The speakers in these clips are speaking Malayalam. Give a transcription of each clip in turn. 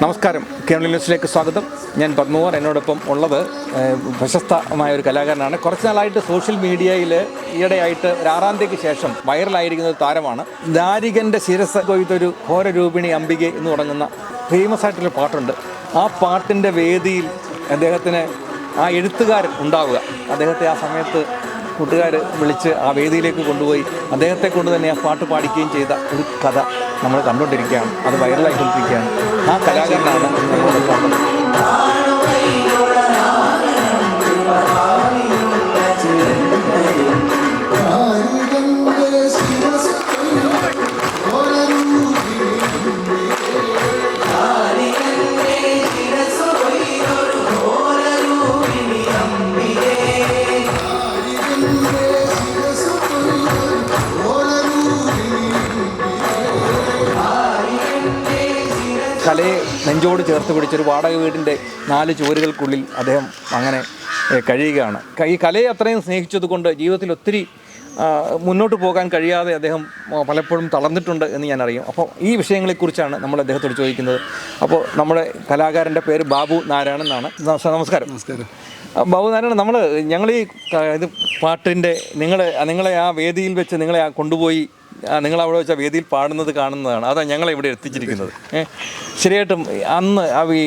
നമസ്കാരം, കേരള ന്യൂസിലേക്ക് സ്വാഗതം. ഞാൻ പത്മകുമാർ. എന്നോടൊപ്പം ഉള്ളത് പ്രശസ്തമായ ഒരു കലാകാരനാണ്. കുറച്ച് നാളായിട്ട് സോഷ്യൽ മീഡിയയിൽ ഈയിടെയായിട്ട് ഒരു 6-ാം തീയതിക്ക് ശേഷം വൈറലായിരിക്കുന്ന ഒരു താരമാണ്. ദാരികൻ്റെ ശിരസ് കൊയ്തൊരു ഘോരരൂപിണി അംബികെ എന്ന് തുടങ്ങുന്ന ഫേമസ് ആയിട്ടൊരു പാട്ടുണ്ട്. ആ പാട്ടിൻ്റെ വേദിയിൽ അദ്ദേഹത്തിന് ആ എഴുത്തുകാരൻ ഉണ്ടാവുക, അദ്ദേഹത്തെ ആ സമയത്ത് കൂട്ടുകാർ വിളിച്ച് ആ വേദിയിലേക്ക് കൊണ്ടുപോയി അദ്ദേഹത്തെ കൊണ്ട് തന്നെ ആ പാട്ട് പാടിക്കുകയും ചെയ്ത ഒരു കഥ നമ്മൾ കണ്ടുകൊണ്ടിരിക്കുകയാണ്. അത് വൈറലായിക്കൊണ്ടിരിക്കുകയാണ്. ആ കലാകാരനാണ് നമ്മളോടൊപ്പം. കലയെ നെഞ്ചോട് ചേർത്ത് പിടിച്ചൊരു വാടക വീടിൻ്റെ 4 ചുവരുകൾക്കുള്ളിൽ അദ്ദേഹം അങ്ങനെ കഴിയുകയാണ്. ഈ കലയെ അത്രയും സ്നേഹിച്ചതുകൊണ്ട് ജീവിതത്തിൽ ഒത്തിരി മുന്നോട്ട് പോകാൻ കഴിയാതെ അദ്ദേഹം പലപ്പോഴും തളർന്നിട്ടുണ്ട് എന്ന് ഞാനറിയാം. അപ്പോൾ ഈ വിഷയങ്ങളെക്കുറിച്ചാണ് നമ്മൾ അദ്ദേഹത്തോട് ചോദിക്കുന്നത്. അപ്പോൾ നമ്മുടെ കലാകാരൻ്റെ പേര് ബാബു നാരായണൻ എന്നാണ്. നമസ്കാരം. നമസ്കാരം ബാബു നാരായണൻ. ഞങ്ങൾ ഈ ഇത് പാട്ടിൻ്റെ നിങ്ങളെ ആ വേദിയിൽ വെച്ച് നിങ്ങളെ കൊണ്ടുപോയി നിങ്ങളവിടെ വെച്ച വേദിയിൽ പാടുന്നത് കാണുന്നതാണ്. അതാണ് ഞങ്ങളെ ഇവിടെ എത്തിച്ചിരിക്കുന്നത്. ശരിയായിട്ടും അന്ന് ഈ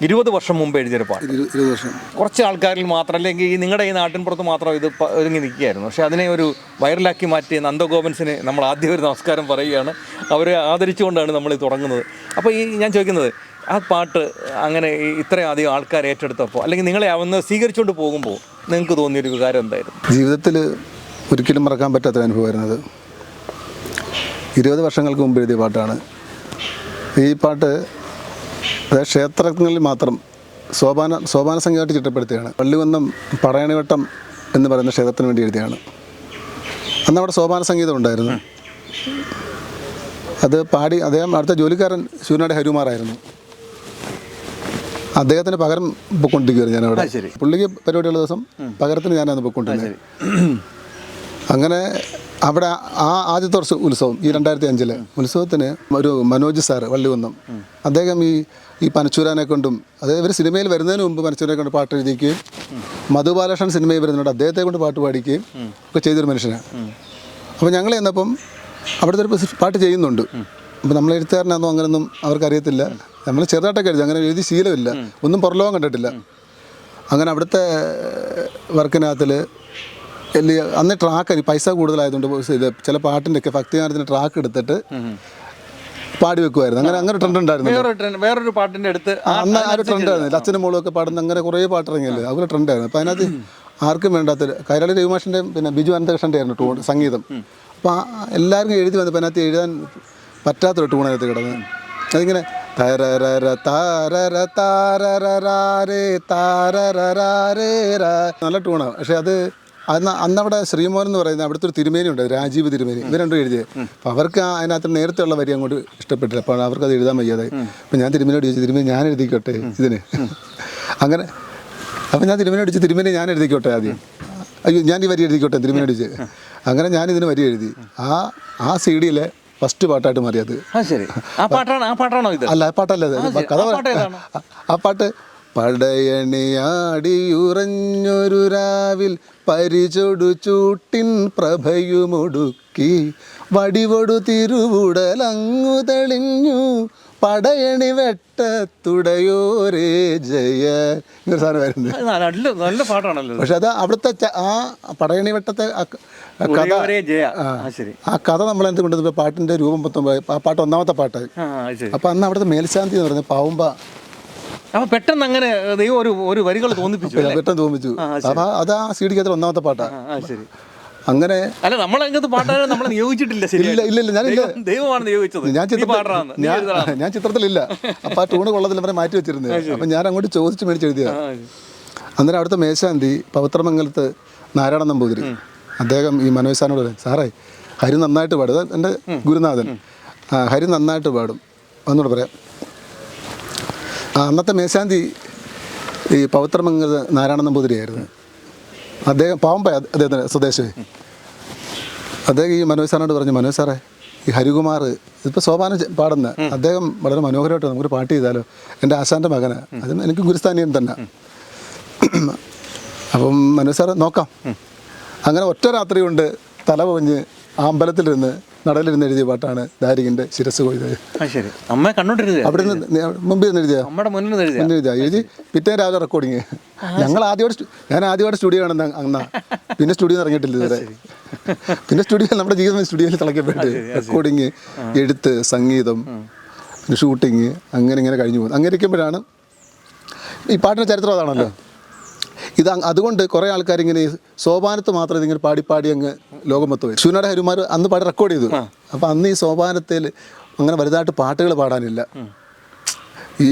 20 വർഷം മുമ്പ് എഴുതിയൊരു പാട്ട്, 20 വർഷം കുറച്ച് ആൾക്കാരിൽ മാത്രം, അല്ലെങ്കിൽ ഈ നിങ്ങളുടെ ഈ നാട്ടിൻപുറത്ത് മാത്രം ഇത് ഒരുങ്ങി നിൽക്കുകയായിരുന്നു. പക്ഷേ അതിനെ ഒരു വൈറലാക്കി മാറ്റിയ നന്ദഗോപൻസിന് നമ്മൾ ആദ്യം ഒരു നമസ്കാരം പറയുകയാണ്. അവരെ ആദരിച്ചുകൊണ്ടാണ് നമ്മൾ തുടങ്ങുന്നത്. അപ്പോൾ ഞാൻ ചോദിക്കുന്നത്, ആ പാട്ട് അങ്ങനെ ഇത്രയും അധികം ആൾക്കാർ ഏറ്റെടുത്തപ്പോൾ, അല്ലെങ്കിൽ നിങ്ങളെ അന്ന് സ്വീകരിച്ചുകൊണ്ട് പോകുമ്പോൾ നിങ്ങൾക്ക് തോന്നിയൊരു വികാരം എന്തായിരുന്നു? ജീവിതത്തിൽ ഒരിക്കലും മറക്കാൻ പറ്റാത്ത അനുഭവമായിരുന്നത്. 20 വർഷങ്ങൾക്ക് മുമ്പ് എഴുതിയ പാട്ടാണ് ഈ പാട്ട്. അതായത് ക്ഷേത്രങ്ങളിൽ മാത്രം സോപാന സംഖ്യയായിട്ട് ചിട്ടപ്പെടുത്തിയാണ്. പള്ളികുന്നം പടയണിവട്ടം എന്ന് പറയുന്ന ക്ഷേത്രത്തിന് വേണ്ടി എഴുതിയാണ്. അന്ന് അവിടെ സോപാന സംഗീതം ഉണ്ടായിരുന്നു. അത് പാടി അദ്ദേഹം അടുത്ത ജോലിക്കാരൻ ശൂരനാട് ഹരികുമാറായിരുന്നു. അദ്ദേഹത്തിന് പകരം പൊയ്ക്കൊണ്ടിരിക്കുകയായിരുന്നു ഞാനവിടെ. പുള്ളിക്ക് പരിപാടിയുള്ള ദിവസം പകരത്തിന് ഞാനന്ന് പൊയ്ക്കൊണ്ടിരുന്നത്. അങ്ങനെ അവിടെ ആദ്യത്തെ വർഷം ഉത്സവം, ഈ 2005 ഉത്സവത്തിന് ഒരു മനോജ് സാറ് വള്ളികുന്നം, അദ്ദേഹം ഈ പനച്ചൂരാനെ കൊണ്ടും, അതായത് ഇവർ സിനിമയിൽ വരുന്നതിന് മുമ്പ് പനച്ചൂരാനെ കൊണ്ട് പാട്ട് എഴുതിക്കുകയും മധുബാലകൃഷ്ണൻ സിനിമയിൽ വരുന്നുണ്ട് അദ്ദേഹത്തെ കൊണ്ട് പാട്ട് പാടിക്കുകയും ഒക്കെ ചെയ്തൊരു മനുഷ്യനാണ്. അപ്പോൾ ഞങ്ങൾ ചെന്നപ്പം അവിടുത്തെ ഒരു പാട്ട് ചെയ്യുന്നുണ്ട്. അപ്പോൾ നമ്മൾ എഴുത്തുകാരനാണെന്നോ അങ്ങനെയൊന്നും അവർക്കറിയത്തില്ല. നമ്മൾ ചെറുതായിട്ടൊക്കെ എഴുതി, അങ്ങനെ എഴുതി ശീലമില്ല, ഒന്നും പുറലോകം കണ്ടിട്ടില്ല. അങ്ങനെ അവിടുത്തെ വർക്കിനകത്തിൽ അന്ന് ട്രാക്ക് പൈസ കൂടുതലായതുകൊണ്ട് ഇത് ചില പാട്ടിൻ്റെയൊക്കെ ഭക്തിഗാനത്തിന് ട്രാക്ക് എടുത്തിട്ട് പാടി വെക്കുമായിരുന്നു. അങ്ങനെ ട്രെൻഡ് ഉണ്ടായിരുന്നു. വേറൊരു പാട്ടിൻ്റെ അടുത്ത് അന്ന് ആ ഒരു ട്രെൻഡ് ആയിരുന്നു. അച്ഛനും മോളും ഒക്കെ പാടുന്ന അങ്ങനെ കുറേ പാട്ട് ഇറങ്ങിയല്ലേ, അതുപോലെ ട്രെൻഡായിരുന്നു. അപ്പോൾ അതിനകത്ത് ആർക്കും വേണ്ടാത്തൊരു കൈരാളി രവിമാഷിൻ്റെയും പിന്നെ ബിജു അനന്തകൃഷ്ണൻ്റെ ആയിരുന്നു സംഗീതം. അപ്പോൾ എല്ലാവർക്കും എഴുതി വന്നപ്പോൾ അതിനകത്ത് എഴുതാൻ പറ്റാത്തൊരു ടൂണകത്ത് കിടന്ന് അതിങ്ങനെ തരര താരര താരരേ താരരേ നല്ല ടൂണാണ്. പക്ഷേ അത് അന്നവിടെ ശ്രീമോഹൻ എന്ന് പറയുന്നത് അവിടുത്തെ ഒരു തിരുമേനി ഉണ്ട്, രാജീവ് തിരുമേനി. ഇവർ രണ്ടും എഴുതിയത്. അപ്പോൾ അവർക്ക് അതിനകത്ത് നേരത്തെ ഉള്ള വരി അങ്ങോട്ട് ഇഷ്ടപ്പെട്ടില്ല. അപ്പോൾ അവർക്കത് എഴുതാൻ വയ്യാതായി. അപ്പോൾ ഞാൻ തിരുമേനിയോട് ചോദിച്ചു, തിരുമേനി ഞാൻ എഴുതിക്കോട്ടെ ഇതിന്. അങ്ങനെ അപ്പോൾ ഞാൻ തിരുമേനിയോട് ചോദിച്ചു, തിരുമേനി ഞാൻ എഴുതിക്കോട്ടെ ആദ്യം. അയ്യോ ഞാൻ ഈ വരി എഴുതിക്കോട്ടെ തിരുമേനിയോട് ചോദിച്ചു. അങ്ങനെ ഞാനിതിന് വരി എഴുതി. ആ CD-യിലെ ഫസ്റ്റ് പാട്ടായിട്ട് മാറിയത്. അല്ല, ആ പാട്ടല്ല, കഥ. ആ പാട്ട് പടയണിയാടിയുറഞ്ഞൊരു രാവിൽ പരിചൊടു ചൂട്ടിൻ പ്രഭയുമൊടുക്കി വടിവൊടു തിരുവുടലങ്ങു തെളിഞ്ഞു പടയണി വെട്ടത്തുടയോരേ ജയ എന്നൊരു സാധനമായിരുന്നു. നല്ല പാട്ടാണല്ലോ. പക്ഷെ അത് അവിടുത്തെ ആ പടയണി വെട്ടത്തെ കഥ, ആ കഥ നമ്മൾ എന്ത് കൊണ്ടുവന്നപ്പോൾ പാട്ടിൻ്റെ രൂപം മൊത്തം ആ പാട്ട് ഒന്നാമത്തെ പാട്ടായി. അപ്പം അന്ന് അവിടുത്തെ മേൽശാന്തി എന്ന് പറയുന്നത് പാവുമ്പ. അപ്പോൾ പെട്ടെന്ന് അങ്ങനെ ദൈവം ഒരു വരികൾ തോന്നിപ്പിച്ചു, പെട്ടെന്ന് തോന്നിപ്പിച്ചു. അപ്പോൾ അത് ആ CD-ക്കകത്ത് ഒന്നാമത്തെ പാട്ടാണ്. അങ്ങനെ അല്ല, നമ്മളങ്ങനത്തെ പാട്ടാണ് നമ്മൾ നിയോഗിച്ചിട്ടില്ല. ഇല്ല, ഞാനില്ല, ദൈവമാണ് നിയോഗിച്ചത്. ഞാൻ ചിത്രത്തിലില്ല. അപ്പോൾ ആ ടൂണ് കൊള്ളത്തിൽ അവരെ മാറ്റി വെച്ചിരുന്നത്. അപ്പം ഞാൻ അങ്ങോട്ട് ചോദിച്ച് മേടിച്ച് എഴുതിയതാണ്. അന്നേരം അവിടുത്തെ മേൽശാന്തി പവിത്രമംഗലത്ത് നാരായണ നമ്പൂതിരി, അദ്ദേഹം ഈ മനോജ് സാറിനോട് പറയും, സാറേ ഹരി നന്നായിട്ട് പാടും. എൻ്റെ ഗുരുനാഥൻ, ഹരി നന്നായിട്ട് പാടും എന്നോട് പറയാം. അന്നത്തെ മേൽശാന്തി ഈ പവിത്രമംഗലത്ത് നാരായണ നമ്പൂതിരിയായിരുന്നു. അദ്ദേഹം പാവമ്പ അദ്ദേഹത്തിന് സ്വദേശമേ. അദ്ദേഹം ഈ മനോജ് സാറിനോട് പറഞ്ഞു, മനോജ് സാറേ ഈ ഹരികുമാർ ഇപ്പോൾ സോപാനം പാടുന്ന അദ്ദേഹം വളരെ മനോഹരമായിട്ട് നമുക്കൊരു പാട്ട് ചെയ്താലോ, എൻ്റെ ആശാൻ്റെ മകനാണ്, അതും എനിക്ക് ഗുരുസ്ഥാനീയം തന്നെ. അപ്പം മനു സാർ നോക്കാം. അങ്ങനെ ഒറ്റ രാത്രി കൊണ്ട് തല പൊഞ്ഞ് ആ അമ്പലത്തിലിരുന്ന് നടയിലിരുന്ന് എഴുതിയ പാട്ടാണ് ദാരികൻ്റെ ശിരസ് കൊയ്തത്. അമ്മ കണ്ടോണ്ടിരുന്നത് അവിടെ നിന്ന് മുമ്പിൽ നിന്ന് എഴുതിയ എഴുതി പിറ്റേ രാവിലെ റെക്കോർഡിങ്. ഞാൻ ആദ്യമായിട്ട് സ്റ്റുഡിയോ ആണെന്ന് അന്നാ, പിന്നെ സ്റ്റുഡിയോ ഇറങ്ങിയിട്ടില്ല ഇതുവരെ. പിന്നെ സ്റ്റുഡിയോ നമ്മുടെ ജീവിതം സ്റ്റുഡിയോയിൽ തിളക്കപ്പെട്ട് റെക്കോർഡിങ്, എഴുത്ത്, സംഗീതം, പിന്നെ ഷൂട്ടിങ്, അങ്ങനെ ഇങ്ങനെ കഴിഞ്ഞു പോകും. അങ്ങനെ ഇരിക്കുമ്പോഴാണ് ഈ പാട്ടിൻ്റെ ചരിത്രം അതാണല്ലോ. അതുകൊണ്ട് കുറേ ആൾക്കാർ ഇങ്ങനെ സോപാനത്ത് മാത്രം ഇതിങ്ങനെ പാടി അങ്ങ് ലോകം മൊത്തം പോയി. ശൂന്യയുടെ ഹരിമാർ അന്ന് പാടി റെക്കോർഡ് ചെയ്തു. അപ്പം അന്ന് ഈ സോപാനത്തിൽ അങ്ങനെ വലുതായിട്ട് പാട്ടുകൾ പാടാനില്ല. ഈ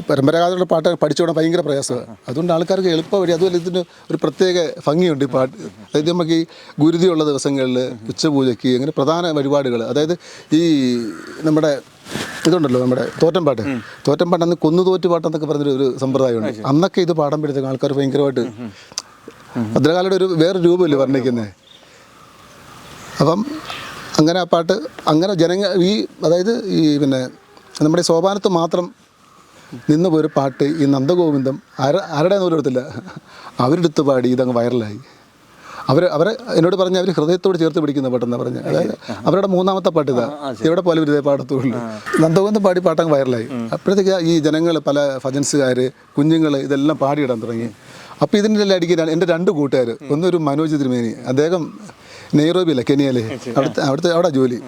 പരമ്പരാഗതമുള്ള പാട്ട് പഠിച്ചുകൊണ്ടാൽ ഭയങ്കര പ്രയാസമാണ്. അതുകൊണ്ട് ആൾക്കാർക്ക് എളുപ്പ വഴി. അതുപോലെ ഇതിന് ഒരു പ്രത്യേക ഭംഗിയുണ്ട് ഈ പാട്ട്. അതായത് നമുക്ക് ഈ ഗുരുതിയുള്ള ദിവസങ്ങളിൽ ഉച്ചപൂജയ്ക്ക് അങ്ങനെ പ്രധാന വഴിപാടുകൾ, അതായത് ഈ നമ്മുടെ ഇതുണ്ടല്ലോ, നമ്മുടെ തോറ്റംപാട്ട് അന്ന് കൊന്നുതോറ്റ് പാട്ടെന്നൊക്കെ പറഞ്ഞൊരു സമ്പ്രദായമുണ്ട്. അന്നൊക്കെ ഇത് പാടുമ്പോഴത്തേക്കും ആൾക്കാർ ഭയങ്കരമായിട്ട് ഭദ്രകാലയുടെ ഒരു വേറെ രൂപമല്ലേ വർണ്ണിക്കുന്നത്. അപ്പം അങ്ങനെ ആ പാട്ട് അങ്ങനെ അതായത് ഈ പിന്നെ നമ്മുടെ സോപാനത്ത് മാത്രം നിന്ന് പോയൊരു പാട്ട് ഈ നന്ദഗോവിന്ദം ആരുടെ പോലും എടുത്തില്ല, അവരെടുത്ത് പാടി ഇതങ്ങ് വൈറലായി. അവരെ എന്നോട് പറഞ്ഞ് അവർ ഹൃദയത്തോട് ചേർത്ത് പിടിക്കുന്ന പാട്ടെന്നാണ് പറഞ്ഞത്. അതായത് അവരുടെ മൂന്നാമത്തെ പാട്ട് ഇതാ, ഇവിടെ പോലെ ഒരു പാടത്തുള്ളൂ. നന്ദഗോവിന്ദം പാടി പാട്ടങ്ങ് വൈറലായി. അപ്പോഴത്തേക്ക് ഈ ജനങ്ങൾ, പല ഭജൻസുകാർ, കുഞ്ഞുങ്ങൾ ഇതെല്ലാം പാടിയിടാൻ തുടങ്ങി. അപ്പോൾ ഇതിൻ്റെ എല്ലാം അടിക്കാൻ എൻ്റെ 2 കൂട്ടുകാർ, ഒന്നൊരു മനോജ് തിരുമേനി, അദ്ദേഹം നെയ്റോബിയിലെ കെനിയയിലെ അവിടെ ജോലി,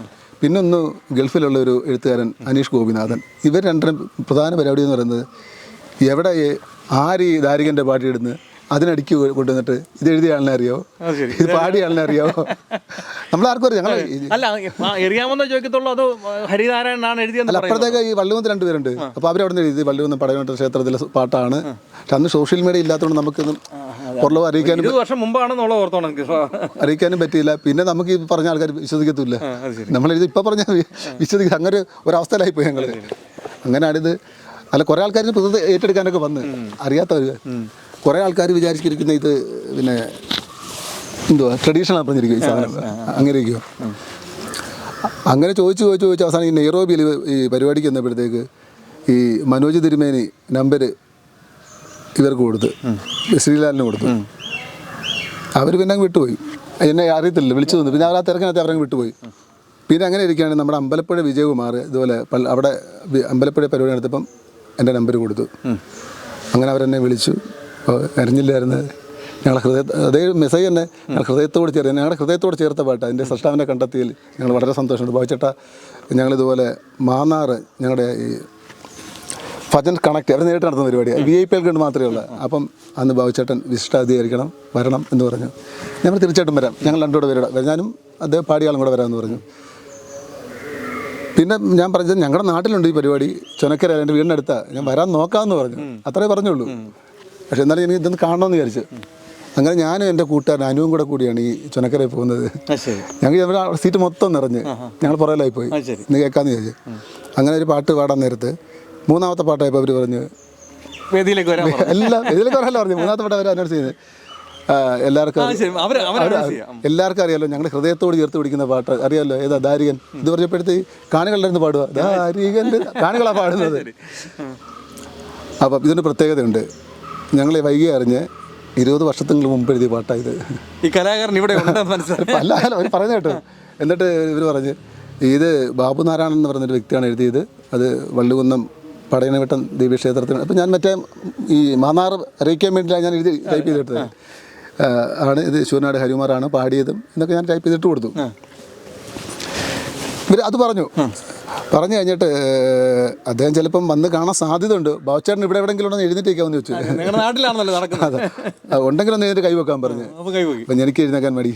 പിന്നൊന്ന് ഗൾഫിലുള്ള ഒരു എഴുത്തുകാരൻ അനീഷ് ഗോപിനാഥൻ. ഇവർ രണ്ടും പ്രധാന പരിപാടി എന്ന് പറയുന്നത് എവിടെ ആര് ഈ ദാരികൻ്റെ പാട്ടിയിടുന്നത് അതിനടിക്ക് കൊണ്ടുവന്നിട്ട് ഇത് എഴുതിയ ആളിനെ അറിയാവോ, ഇത് പാടിയ ആളിനെ അറിയാവോ, നമ്മളാർക്കും അറിയാം. അല്ല, അപ്പുറത്തേക്ക് ഈ വള്ളികുന്ന് 2 പേരുണ്ട്. അപ്പോൾ അവരവിടെ നിന്ന് എഴുതി വള്ളികുന്ന് പടയോട്ട ക്ഷേത്രത്തിലെ പാട്ടാണ്. പക്ഷെ അന്ന് സോഷ്യൽ മീഡിയ ഇല്ലാത്തതുകൊണ്ട് നമുക്കൊന്നും പുറലോകം അറിയിക്കാനും പറ്റിയില്ല. പിന്നെ നമുക്ക് ഈ പറഞ്ഞ ആൾക്കാർ വിശ്വസിക്കത്തില്ല. നമ്മളെഴുതി ഇപ്പം പറഞ്ഞാൽ വിശ്വസിക്കുക, അങ്ങനെ ഒരു അവസ്ഥയിലായിപ്പോയി ഞങ്ങൾ. അങ്ങനെയാണിത്. അല്ല, കുറേ ആൾക്കാർ പുതുത് ഏറ്റെടുക്കാനൊക്കെ വന്ന് അറിയാത്തവർ. കുറേ ആൾക്കാർ വിചാരിച്ചിരിക്കുന്ന ഇത് പിന്നെ എന്തുവാ ട്രഡീഷണൽ പറഞ്ഞിരിക്കും ഈ സാധനം, അങ്ങനെ ഇരിക്കുമോ. അങ്ങനെ ചോദിച്ച് അവസാനം ഈ നെയ്റോബിയിൽ ഈ പരിപാടിക്ക് വന്നപ്പോഴത്തേക്ക് ഈ മനോജ് തിരുമേനി നമ്പർ ഇവർക്ക് കൊടുത്ത്, ശ്രീലാലിന് കൊടുത്തു. അവർ പിന്നെ അങ്ങ് വിട്ടുപോയി. എന്നെ അറിയത്തില്ല, വിളിച്ചു തന്നു. പിന്നെ അവർ ആ തിരക്കിനകത്ത് അവരങ്ങ് വിട്ടുപോയി. പിന്നെ അങ്ങനെ ഇരിക്കുകയാണ് നമ്മുടെ അമ്പലപ്പുഴ വിജയകുമാർ ഇതുപോലെ അവിടെ അമ്പലപ്പുഴ പരിപാടി നടത്തിയപ്പം എൻ്റെ നമ്പർ കൊടുത്തു. അങ്ങനെ അവരെന്നെ വിളിച്ചു. അറിഞ്ഞില്ലായിരുന്നു ഞങ്ങളെ അതേ മെസ്സേജ് തന്നെ ഞങ്ങളുടെ ഹൃദയത്തോട് ചേർത്ത പാട്ട്. അതിൻ്റെ സൃഷ്ടാവിനെ കണ്ടെത്തിയതിൽ ഞങ്ങൾ വളരെ സന്തോഷമുണ്ട്. ഭാവിച്ചേട്ടാ, ഞങ്ങളിതുപോലെ മാന്നാർ ഞങ്ങളുടെ ഈ ഭജൻ കണക്ട് അവർ നേരിട്ട് നടത്തുന്ന പരിപാടിയാണ്, VIP കൊണ്ട് മാത്രമേ ഉള്ളൂ. അപ്പം അന്ന് ഭാവിച്ചേട്ടൻ വിശിഷ്ടാധികാരിക്കണം, വരണം എന്ന് പറഞ്ഞു. ഞങ്ങൾ തീർച്ചയായിട്ടും വരാം, ഞങ്ങൾ 2 കൂടെ വരാം, ഞാനും അദ്ദേഹം പാടിയാളും കൂടെ വരാമെന്ന് പറഞ്ഞു. പിന്നെ ഞാൻ പറഞ്ഞത് ഞങ്ങളുടെ നാട്ടിലുണ്ട് ഈ പരിപാടി, ചുനക്കര എൻ്റെ വീടിനടുത്താണ്, ഞാൻ വരാൻ നോക്കാമെന്ന് പറഞ്ഞു. അത്രേ പറഞ്ഞുള്ളൂ. പക്ഷെ എന്നാലും എനിക്ക് ഇതൊന്ന് കാണണമെന്ന് വിചാരിച്ചു. അങ്ങനെ ഞാനും എൻ്റെ കൂട്ടുകാരൻ അനുവും കൂടിയാണ് ഈ ചുനക്കരയിൽ പോകുന്നത്. ഞങ്ങൾ സീറ്റ് മൊത്തം നിറഞ്ഞ് ഞങ്ങൾ പുറകിലായി പോയി. ഇന്ന് കേൾക്കാമെന്ന് വിചാരിച്ചു. അങ്ങനെ ഒരു പാട്ട് പാടാൻ നേരത്ത് 3ാമത്തെ പാട്ടായപ്പോൾ അവർ പറഞ്ഞു വേദിയിലേക്ക് വരാനല്ല പറഞ്ഞു. 3ാമത്തെ പാട്ട് അവർ അനൗൺസ് ചെയ്ത് എല്ലാവർക്കും അറിയാമല്ലോ, ഞങ്ങൾ ഹൃദയത്തോട് ചേർത്ത് പിടിക്കുന്ന പാട്ട് അറിയാമല്ലോ, ഏതാ ദാരികൻ. ഇത് പറഞ്ഞപ്പോഴത്തേക്ക് കാണികളുടെ അടുത്ത് പാടുക, ദാരികൻ്റെ കാണികളാണ് പാടുന്നത്. അപ്പം ഇതിന് പ്രത്യേകതയുണ്ട്. ഞങ്ങളെ വൈകി അറിഞ്ഞ് 20 വർഷത്തിന് മുമ്പ് എഴുതിയ പാട്ടായത്. ഈ കലാകാരൻ ഇവിടെ അല്ല അവർ പറയുന്ന കേട്ടോ. എന്നിട്ട് ഇവർ പറഞ്ഞ് ഇത് ബാബു നാരായണൻ എന്ന് പറഞ്ഞൊരു വ്യക്തിയാണ് എഴുതിയത്, അത് വള്ളികുന്നം പടയനവട്ടം ദേവീക്ഷേത്രത്തിന്. അപ്പം ഞാൻ മറ്റേ ഈ മാന്നാർ അറിയിക്കാൻ വേണ്ടിയിലാണ് ഞാൻ എഴുതി ടൈപ്പ് ചെയ്തിട്ടത് ആണ്. ഇത് ശൂന്യയുടെ ഹരികുമാറാണ് പാടിയതും എന്നൊക്കെ ഞാൻ ടൈപ്പ് ചെയ്തിട്ട് കൊടുത്തു. ഇവർ അത് പറഞ്ഞു കഴിഞ്ഞിട്ട് അദ്ദേഹം ചിലപ്പം വന്ന് കാണാൻ സാധ്യതയുണ്ട്. ബാബുച്ചേട്ടൻ ഇവിടെ എവിടെയെങ്കിലും ഉണ്ടെന്ന് എഴുന്നേറ്റേക്കാമെന്ന് ചോദിച്ചു. അതെ, ഉണ്ടെങ്കിലും ഒന്ന് എഴുന്നേറ്റ് കൈവെക്കാൻ പറഞ്ഞു. അപ്പം എനിക്ക് എഴുന്നേക്കാൻ മടി.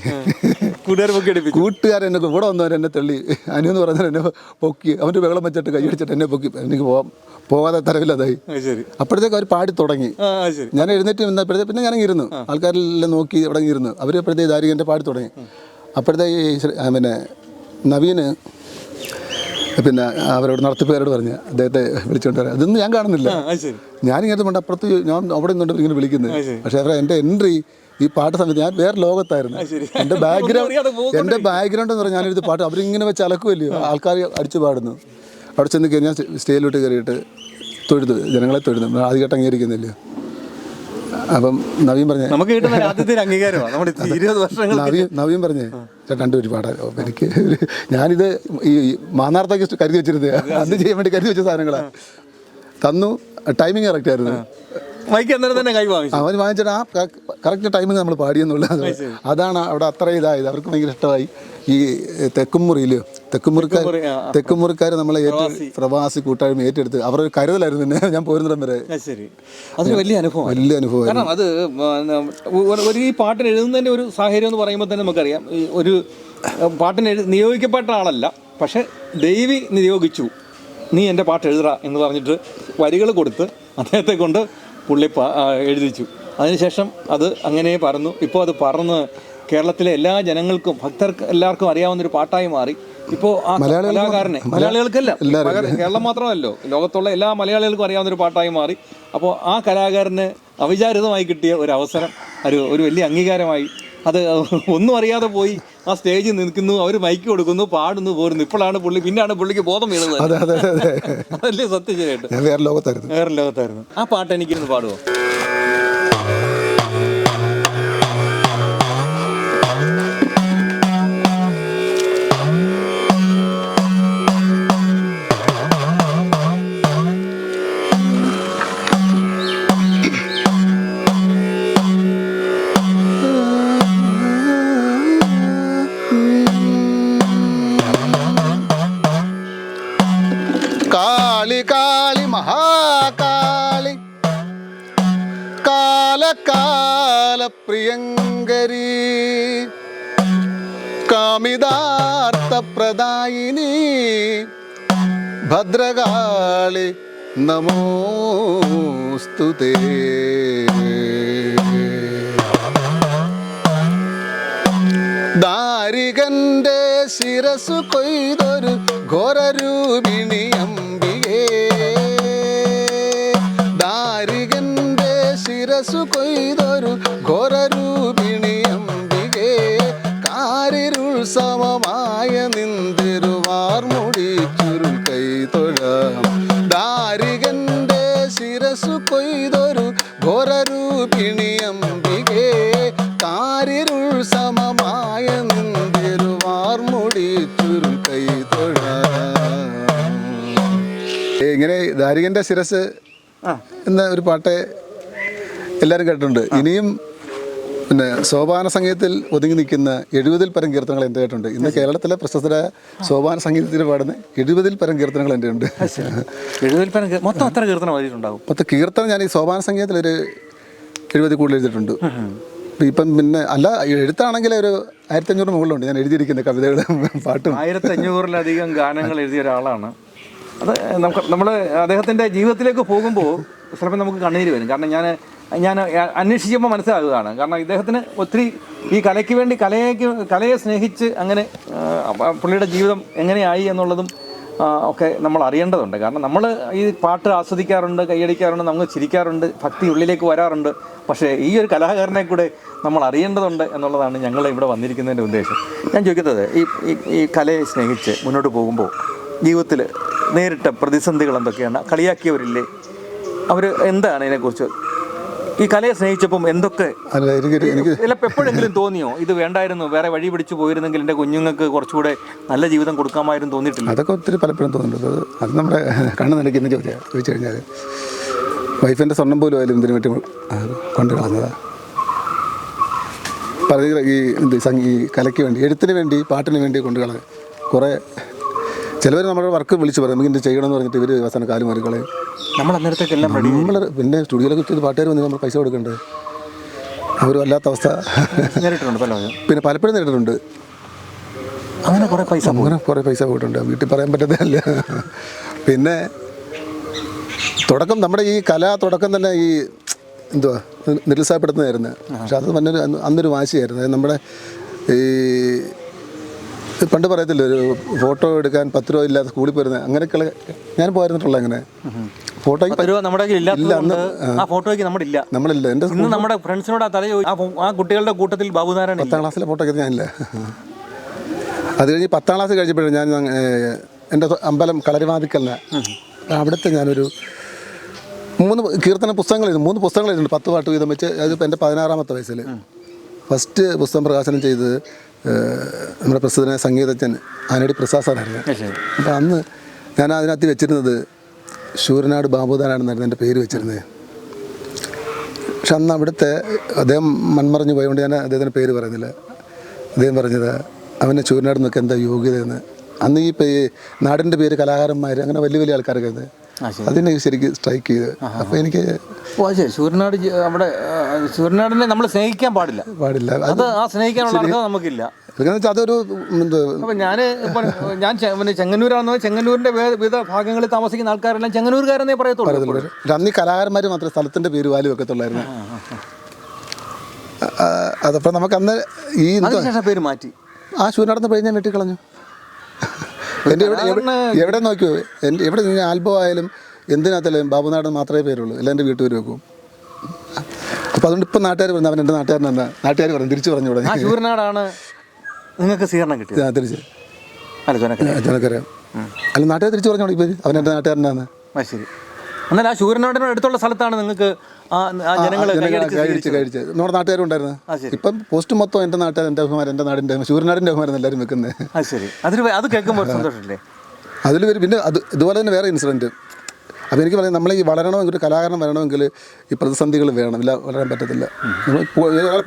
കൂട്ടുകാരൻ എന്നെ ഇവിടെ വന്നവർ എന്നെ തള്ളി, അനു എന്ന് പറഞ്ഞാൽ എന്നെ പൊക്കി, അവൻ്റെ വെള്ളം വെച്ചിട്ട് കൈ അടിച്ചിട്ട് എന്നെ പൊക്കി. എനിക്ക് പോകാതെ തരവില്ലതായി. അപ്പോഴത്തേക്ക് അവർ പാടി തുടങ്ങി. ഞാൻ എഴുന്നേറ്റ് നിന്നപ്പോഴത്തേക്ക് പിന്നെ ഞാനങ്ങ് ഇരുന്നു. ആൾക്കാരെല്ലാം നോക്കി അവിടെ ഇരുന്നു. അവർ അപ്പോഴത്തേക്ക് ദാരികൻ്റെ പാടി തുടങ്ങി. അപ്പോഴത്തേക്ക് പിന്നെ നവീന് പിന്നെ അവരോട് നടത്തിപ്പേരോട് പറഞ്ഞ് അദ്ദേഹത്തെ വിളിച്ചുകൊണ്ട് വരാം. ഇതൊന്നും ഞാൻ കാണുന്നില്ല. ഞാനിങ്ങനെ കൊണ്ട് അപ്പുറത്ത് ഞാൻ അവിടെ നിന്നുകൊണ്ട് ഇങ്ങനെ വിളിക്കുന്നത്. പക്ഷേ അവരെ എൻ്റെ എൻട്രി ഈ പാട്ട് സമയത്ത് ഞാൻ വേറെ ലോകത്തായിരുന്നു. എൻ്റെ ബാക്ക്ഗ്രൗണ്ട് എന്ന് പറഞ്ഞാൽ ഞാനെഴുതി പാട്ട് അവരിങ്ങനെ വെച്ച് അലക്കുമല്ലയോ, ആൾക്കാർ അടിച്ചു പാടുന്നു. അവിടെ ചെന്ന് കയറി ഞാൻ സ്റ്റേജിലോട്ട് കയറിയിട്ട് തൊഴുതു, ജനങ്ങളെ തൊഴുതു. ആദ്യമായിട്ട് അംഗീകരിക്കുന്നില്ലയോ. അപ്പം നവീൻ പറഞ്ഞേ, നമുക്ക് കിട്ടുന്ന ആദ്യത്തെ അംഗീകാരമാണ് നമ്മുടെ 20 വർഷങ്ങൾ. നവീൻ പറഞ്ഞേ ചേട്ടാ ഒരു പാടാനോ എനിക്ക്, ഞാനിത് ഈ മാന്നാർത്തേക്ക് കരുതി വെച്ചിരുന്നത്, അന്ന് ചെയ്യാൻ വേണ്ടി കരുതി വെച്ച സാധനങ്ങളാണ്. തന്നു, ടൈമിങ് കറക്റ്റ് ആയിരുന്നു. മൈക്ക് അന്നേരം തന്നെ കൈ വാങ്ങിച്ചു. അവൻ വാങ്ങിച്ചിട്ട് ആ കറക്റ്റ് ടൈമിങ് നമ്മൾ പാടിയെന്നുള്ളത്. അതാണ് അവിടെ അത്ര ഇതായത്. അവർക്ക് ഭയങ്കര ഇഷ്ടമായി. ഈ തെക്കുമുറിക്കാർ നമ്മളെ പ്രവാസി കൂട്ടായ്മ ഏറ്റെടുത്ത് അവരൊരു കരുതലായിരുന്നു തന്നെ ഞാൻ പോരുന്നിടം വരെ. അതൊരു വലിയ അനുഭവം. കാരണം അത് ഒരു ഈ പാട്ടിന് എഴുതുന്നതിൻ്റെ ഒരു സാഹചര്യം എന്ന് പറയുമ്പോൾ തന്നെ നമുക്കറിയാം, ഈ ഒരു പാട്ടിന് നിയോഗിക്കപ്പെട്ട ആളല്ല, പക്ഷെ ദൈവി നിയോഗിച്ചു, നീ എൻ്റെ പാട്ട് എഴുതുക എന്ന് പറഞ്ഞിട്ട് വരികൾ കൊടുത്ത് അദ്ദേഹത്തെ കൊണ്ട് പുള്ളി എഴുതിച്ചു. അതിനുശേഷം അത് അങ്ങനെ പറന്നു. ഇപ്പോൾ അത് പറന്ന് കേരളത്തിലെ എല്ലാ ജനങ്ങൾക്കും ഭക്തർക്ക് എല്ലാവർക്കും അറിയാവുന്നൊരു പാട്ടായി മാറി. ഇപ്പോൾ ആ കലാകാരനെ മലയാളികൾക്കല്ല, കേരളം മാത്രമല്ലോ, ലോകത്തുള്ള എല്ലാ മലയാളികൾക്കും അറിയാവുന്നൊരു പാട്ടായി മാറി. അപ്പോൾ ആ കലാകാരന് അവിചാരിതമായി കിട്ടിയ ഒരു അവസരം, ഒരു വലിയ അംഗീകാരമായി. അത് ഒന്നും അറിയാതെ പോയി ആ സ്റ്റേജിൽ നിൽക്കുന്നു, അവർ മൈക്ക് കൊടുക്കുന്നു, പാടുന്നു, പോരുന്നു. പിന്നാണ് പുള്ളിക്ക് ബോധം വീണത്. അതല്ലേ സത്യം. ശരിയായിട്ട് വേറെ ലോകത്തായിരുന്നു. ആ പാട്ട് എനിക്കിരുന്ന് പാടുമോ? കാളി മഹാകാളി കാല പ്രിയങ്കരി കാമിതാർത്ഥ പ്രദായിനി ഭദ്രകാളി നമോസ്തുതേ. ദാരികന്റെ ശിരസു കൊയ്തൊരു ഘോരരൂപിണി അംബികേ, ദാരികന്റെ ശിരസു കൊയ്തൊരു ഘോരരൂപിണി അംബികേ, കാരിരുൾ സമമായ നിന്തിരുവാർമുടി ചുരുൾ കൈതൊഴാം. ദാരികന്റെ ശിരസു കൊയ്തൊരു ഘോരരൂപിണി അംബികേ, കാരിരുൾ സമമായ നിന്തിരുവാർമുടി ചുരുൾ കൈതൊഴാം. ഇങ്ങനെ ദാരികന്റെ ശിരസ് എന്ന ഒരു പാട്ട് എല്ലാവരും കേട്ടിട്ടുണ്ട്. ഇനിയും പിന്നെ സോപാന സംഗീതത്തിൽ ഒതുങ്ങി നിൽക്കുന്ന 70-ൽ പരം കീർത്തനങ്ങൾ എൻ്റെ കേട്ടിട്ടുണ്ട്. ഇന്ന് കേരളത്തിലെ പ്രശസ്തരായ സോപാന സംഗീതത്തിൽ പാടുന്ന 70-ൽ പരം കീർത്തനങ്ങൾ എൻ്റെ ഉണ്ട്. 70-ൽ പരം മൊത്തം എത്ര കീർത്തനം എഴുതിയിട്ടുണ്ടാവും? മൊത്തം കീർത്തനം ഞാൻ ഈ സോപാന സംഗീതത്തിൽ ഒരു 70 കൂടുതൽ എഴുതിയിട്ടുണ്ട്. ഇപ്പം പിന്നെ അല്ല, എഴുത്താണെങ്കിൽ ഒരു 1500 മുകളിലുണ്ട് ഞാൻ എഴുതിയിരിക്കുന്ന കവിതകളും പാട്ടും. 1500-ലധികം ഗാനങ്ങൾ എഴുതിയ ഒരാളാണ്. അത് നമ്മൾ അദ്ദേഹത്തിൻ്റെ ജീവിതത്തിലേക്ക് പോകുമ്പോൾ ചിലപ്പോൾ നമുക്ക് കണ്ണീര് വരും. കാരണം ഞാൻ അന്വേഷിക്കുമ്പോൾ മനസ്സിലാകുകയാണ്. കാരണം ഇദ്ദേഹത്തിന് ഒത്തിരി ഈ കലയ്ക്ക് വേണ്ടി കലയെ സ്നേഹിച്ച് അങ്ങനെ പുള്ളിയുടെ ജീവിതം എങ്ങനെയായി എന്നുള്ളതും ഒക്കെ നമ്മൾ അറിയേണ്ടതുണ്ട്. കാരണം നമ്മൾ ഈ പാട്ട് ആസ്വദിക്കാറുണ്ട്, കൈയടിക്കാറുണ്ട്, നമ്മൾ ചിരിക്കാറുണ്ട്, ഭക്തി ഉള്ളിലേക്ക് വരാറുണ്ട്. പക്ഷേ ഈ ഒരു കലാകാരനെ കൂടെ നമ്മൾ അറിയേണ്ടതുണ്ട് എന്നുള്ളതാണ് ഞങ്ങൾ ഇവിടെ വന്നിരിക്കുന്നതിൻ്റെ ഉദ്ദേശം. ഞാൻ ചോദിക്കുന്നത്, ഈ കലയെ സ്നേഹിച്ച് മുന്നോട്ട് പോകുമ്പോൾ ജീവിതത്തിൽ നേരിട്ട പ്രതിസന്ധികൾ എന്തൊക്കെയാണ്? കളിയാക്കിയവരില്ലേ? അവർ എന്താണ് ഇതിനെക്കുറിച്ച്? ഈ കലയെ സ്നേഹിച്ചപ്പം എന്തൊക്കെ ചിലപ്പോൾ എപ്പോഴെങ്കിലും തോന്നിയോ ഇത് വേണ്ടായിരുന്നു, വേറെ വഴി പിടിച്ചു പോയിരുന്നെങ്കിൽ എൻ്റെ കുഞ്ഞുങ്ങൾക്ക് കുറച്ചുകൂടെ നല്ല ജീവിതം കൊടുക്കാമായിരുന്നു തോന്നിയിട്ടില്ല? അതൊക്കെ ഒത്തിരി പലപ്പോഴും തോന്നുന്നുണ്ട്. അത് നമ്മുടെ കണ്ണ് നടക്കുന്ന ചോദിച്ചു കഴിഞ്ഞാൽ വൈഫിൻ്റെ സ്വർണ്ണം പോലും ആയാലും ഇതിന് പറ്റി കൊണ്ടു കളഞ്ഞതാണ്. പറയുക ഈ കലയ്ക്ക് വേണ്ടി, എഴുത്തിന് വേണ്ടി, പാട്ടിന് വേണ്ടി കൊണ്ടു കളഞ്ഞത്. കുറേ ചിലവർ നമ്മുടെ വർക്ക് വിളിച്ച് പറയും നമുക്ക് ഇത് ചെയ്യണമെന്ന് പറഞ്ഞിട്ട് ഇവർ അവസാനം കാലം മാറിക്കളയും. നമ്മൾ അന്നേരത്തേക്കെല്ലാം നമ്മൾ പിന്നെ സ്റ്റുഡിയോയിലൊക്കെ ചെയ്ത് പാട്ടുകാർ വന്ന് നമ്മൾ പൈസ കൊടുക്കേണ്ടത് അവർ വല്ലാത്ത അവസ്ഥ പിന്നെ പലപ്പോഴും നേരിട്ടിട്ടുണ്ട്. അങ്ങനെ കുറേ പൈസ പോയിട്ടുണ്ട്, വീട്ടിൽ പറയാൻ പറ്റത്തല്ല. പിന്നെ തുടക്കം നമ്മുടെ ഈ തുടക്കം തന്നെ ഈ എന്തുവാ നിരുത്സാഹപ്പെടുത്തുന്നതായിരുന്നു. പക്ഷെ അത് അന്നൊരു വാശിയായിരുന്നു. അതായത് നമ്മുടെ ഈ പണ്ട് പറയത്തില്ല, ഒരു ഫോട്ടോ എടുക്കാൻ 10 രൂപ ഇല്ലാതെ സ്കൂളിൽ പോയിരുന്നത്, അങ്ങനെയൊക്കെയുള്ള ഞാൻ പോയിരുന്നിട്ടുള്ള അങ്ങനെ ഫോട്ടോയ്ക്ക് 10 രൂപ നമ്മുടെ കയ്യിൽ ഇല്ലാത്തതുകൊണ്ട് ആ ഫോട്ടോയ്ക്ക് നമ്മളില്ല. നമ്മളില്ല. എൻ്റെ ഇന്ന് നമ്മുടെ ഫ്രണ്ട്സിനോട് ആ തല ആ കുട്ടികളുടെ കൂട്ടത്തിൽ ബാബുനാരായണൻ 10ാം ക്ലാസ്സിലെ ഫോട്ടോയ്ക്ക് ഞാനില്ല. അത് കഴിഞ്ഞ് 10ാം ക്ലാസ് കഴിഞ്ഞപ്പോഴും ഞാൻ എൻ്റെ അമ്പലം കളരിവാതിക്കലിന് അവിടുത്തെ ഞാനൊരു 3 കീർത്തന പുസ്തകങ്ങൾ എഴുതും. 3 പുസ്തകങ്ങൾ എഴുതുന്നുണ്ട് 10 പാട്ട് വീതം വെച്ച്. അതിപ്പോൾ എൻ്റെ 16ാമത്തെ വയസ്സിൽ ഫസ്റ്റ് പുസ്തകം പ്രകാശനം ചെയ്തത് നമ്മുടെ പ്രസിദ്ധനായ സംഗീതജ്ഞൻ ആനടി പ്രസാദ് സാറായിരുന്നു. അപ്പോൾ അന്ന് ഞാൻ അതിനകത്ത് വെച്ചിരുന്നത് ശൂരനാട് ബാബുദാനാണെന്നായിരുന്നു എൻ്റെ പേര് വെച്ചിരുന്നത്. പക്ഷെ അന്ന് അവിടുത്തെ അദ്ദേഹം മൺമറഞ്ഞു പോയതുകൊണ്ട് ഞാൻ അദ്ദേഹത്തിൻ്റെ പേര് പറയുന്നില്ല. അദ്ദേഹം പറഞ്ഞത് അവനെ ശൂരനാട് നിന്നൊക്കെ എന്താ യോഗ്യതയെന്ന്. അന്ന് ഈ നാടിൻ്റെ പേര് കലാകാരന്മാർ അങ്ങനെ വലിയ വലിയ ആൾക്കാരൊക്കെ അത് അതിനെ ശരിക്കും സ്ട്രൈക്ക് ചെയ്ത്. അപ്പോൾ എനിക്ക് ശൂരനാട് അവിടെ ശൂരനാടിനെ നമ്മൾ സ്നേഹിക്കാൻ പാടില്ല. അത് ആ സ്നേഹിക്കാനുള്ള അർഹത നമുക്കില്ല. അതൊരു അപ്പം ഞാൻ ചെങ്ങന്നൂരാണെന്ന് ചെങ്ങന്നൂരിൻ്റെ വിവിധ ഭാഗങ്ങളിൽ താമസിക്കുന്ന ആൾക്കാരെല്ലാം ചെങ്ങന്നൂർക്കാരെന്നേ പറയത്തുള്ളൂ. അന്ന് ഈ കലാകാരന്മാർ മാത്രമേ സ്ഥലത്തിൻ്റെ പേര് വാല്യൂ വെക്കത്തുള്ളായിരുന്നു. അതപ്പോൾ നമുക്കന്ന് ഈ പേര് മാറ്റി ആ ശൂരനാടെന്ന് പോയി ഞാൻ വെട്ടിക്കളഞ്ഞു. എൻ്റെ എവിടെ നോക്കിയോ എവിടെ ഞാൻ ആൽബം ആയാലും എന്തിനകത്തായാലും ബാബുനാടൻ മാത്രമേ പേരുള്ളൂ. എല്ലാം എൻ്റെ വീട്ടുപേര് വെക്കും. അപ്പോൾ അതുകൊണ്ട് ഇപ്പം നാട്ടുകാർ പറഞ്ഞു അവൻ എൻ്റെ നാട്ടുകാരൻ എന്നാ നാട്ടുകാർ പറഞ്ഞു തിരിച്ചു പറഞ്ഞു തുടങ്ങി. ശൂരനാടാണ് നിങ്ങൾക്ക് സ്വീകരണം കിട്ടിയത്. തിരിച്ച് ചുനക്കര അല്ല നാട്ടുകാർ തിരിച്ചു പറഞ്ഞു ഇപ്പോൾ അവൻ എൻ്റെ നാട്ടുകാരനാണ്. ശരി. എന്നാൽ ആ ശൂരനാടിനോട് അടുത്തുള്ള സ്ഥലത്താണ് നിങ്ങൾക്ക് ജനങ്ങൾ കഴിച്ച് നമ്മുടെ നാട്ടുകാരും ഉണ്ടായിരുന്നു. ഇപ്പം പോസ്റ്റ് മൊത്തം എൻ്റെ നാട്ടുകാർ എൻ്റെ അഭിമാനം എൻ്റെ നാടിൻ്റെ ശൂരനാടിൻ്റെ അഭിമാനം എല്ലാവരും വെക്കുന്നത്. ശരി. അത് കേൾക്കുമ്പോൾ സന്തോഷമല്ലേ? അതിൽ പിന്നെ ഇതുപോലെ തന്നെ വേറെ ഇൻസിഡൻറ്റ്. അപ്പോൾ എനിക്ക് പറയാം നമ്മൾ ഈ വളരണമെങ്കിൽ ഒരു കലാകാരൻ വരണമെങ്കിൽ ഈ പ്രതിസന്ധികൾ വേണം. ഇല്ല വളരാൻ പറ്റത്തില്ല.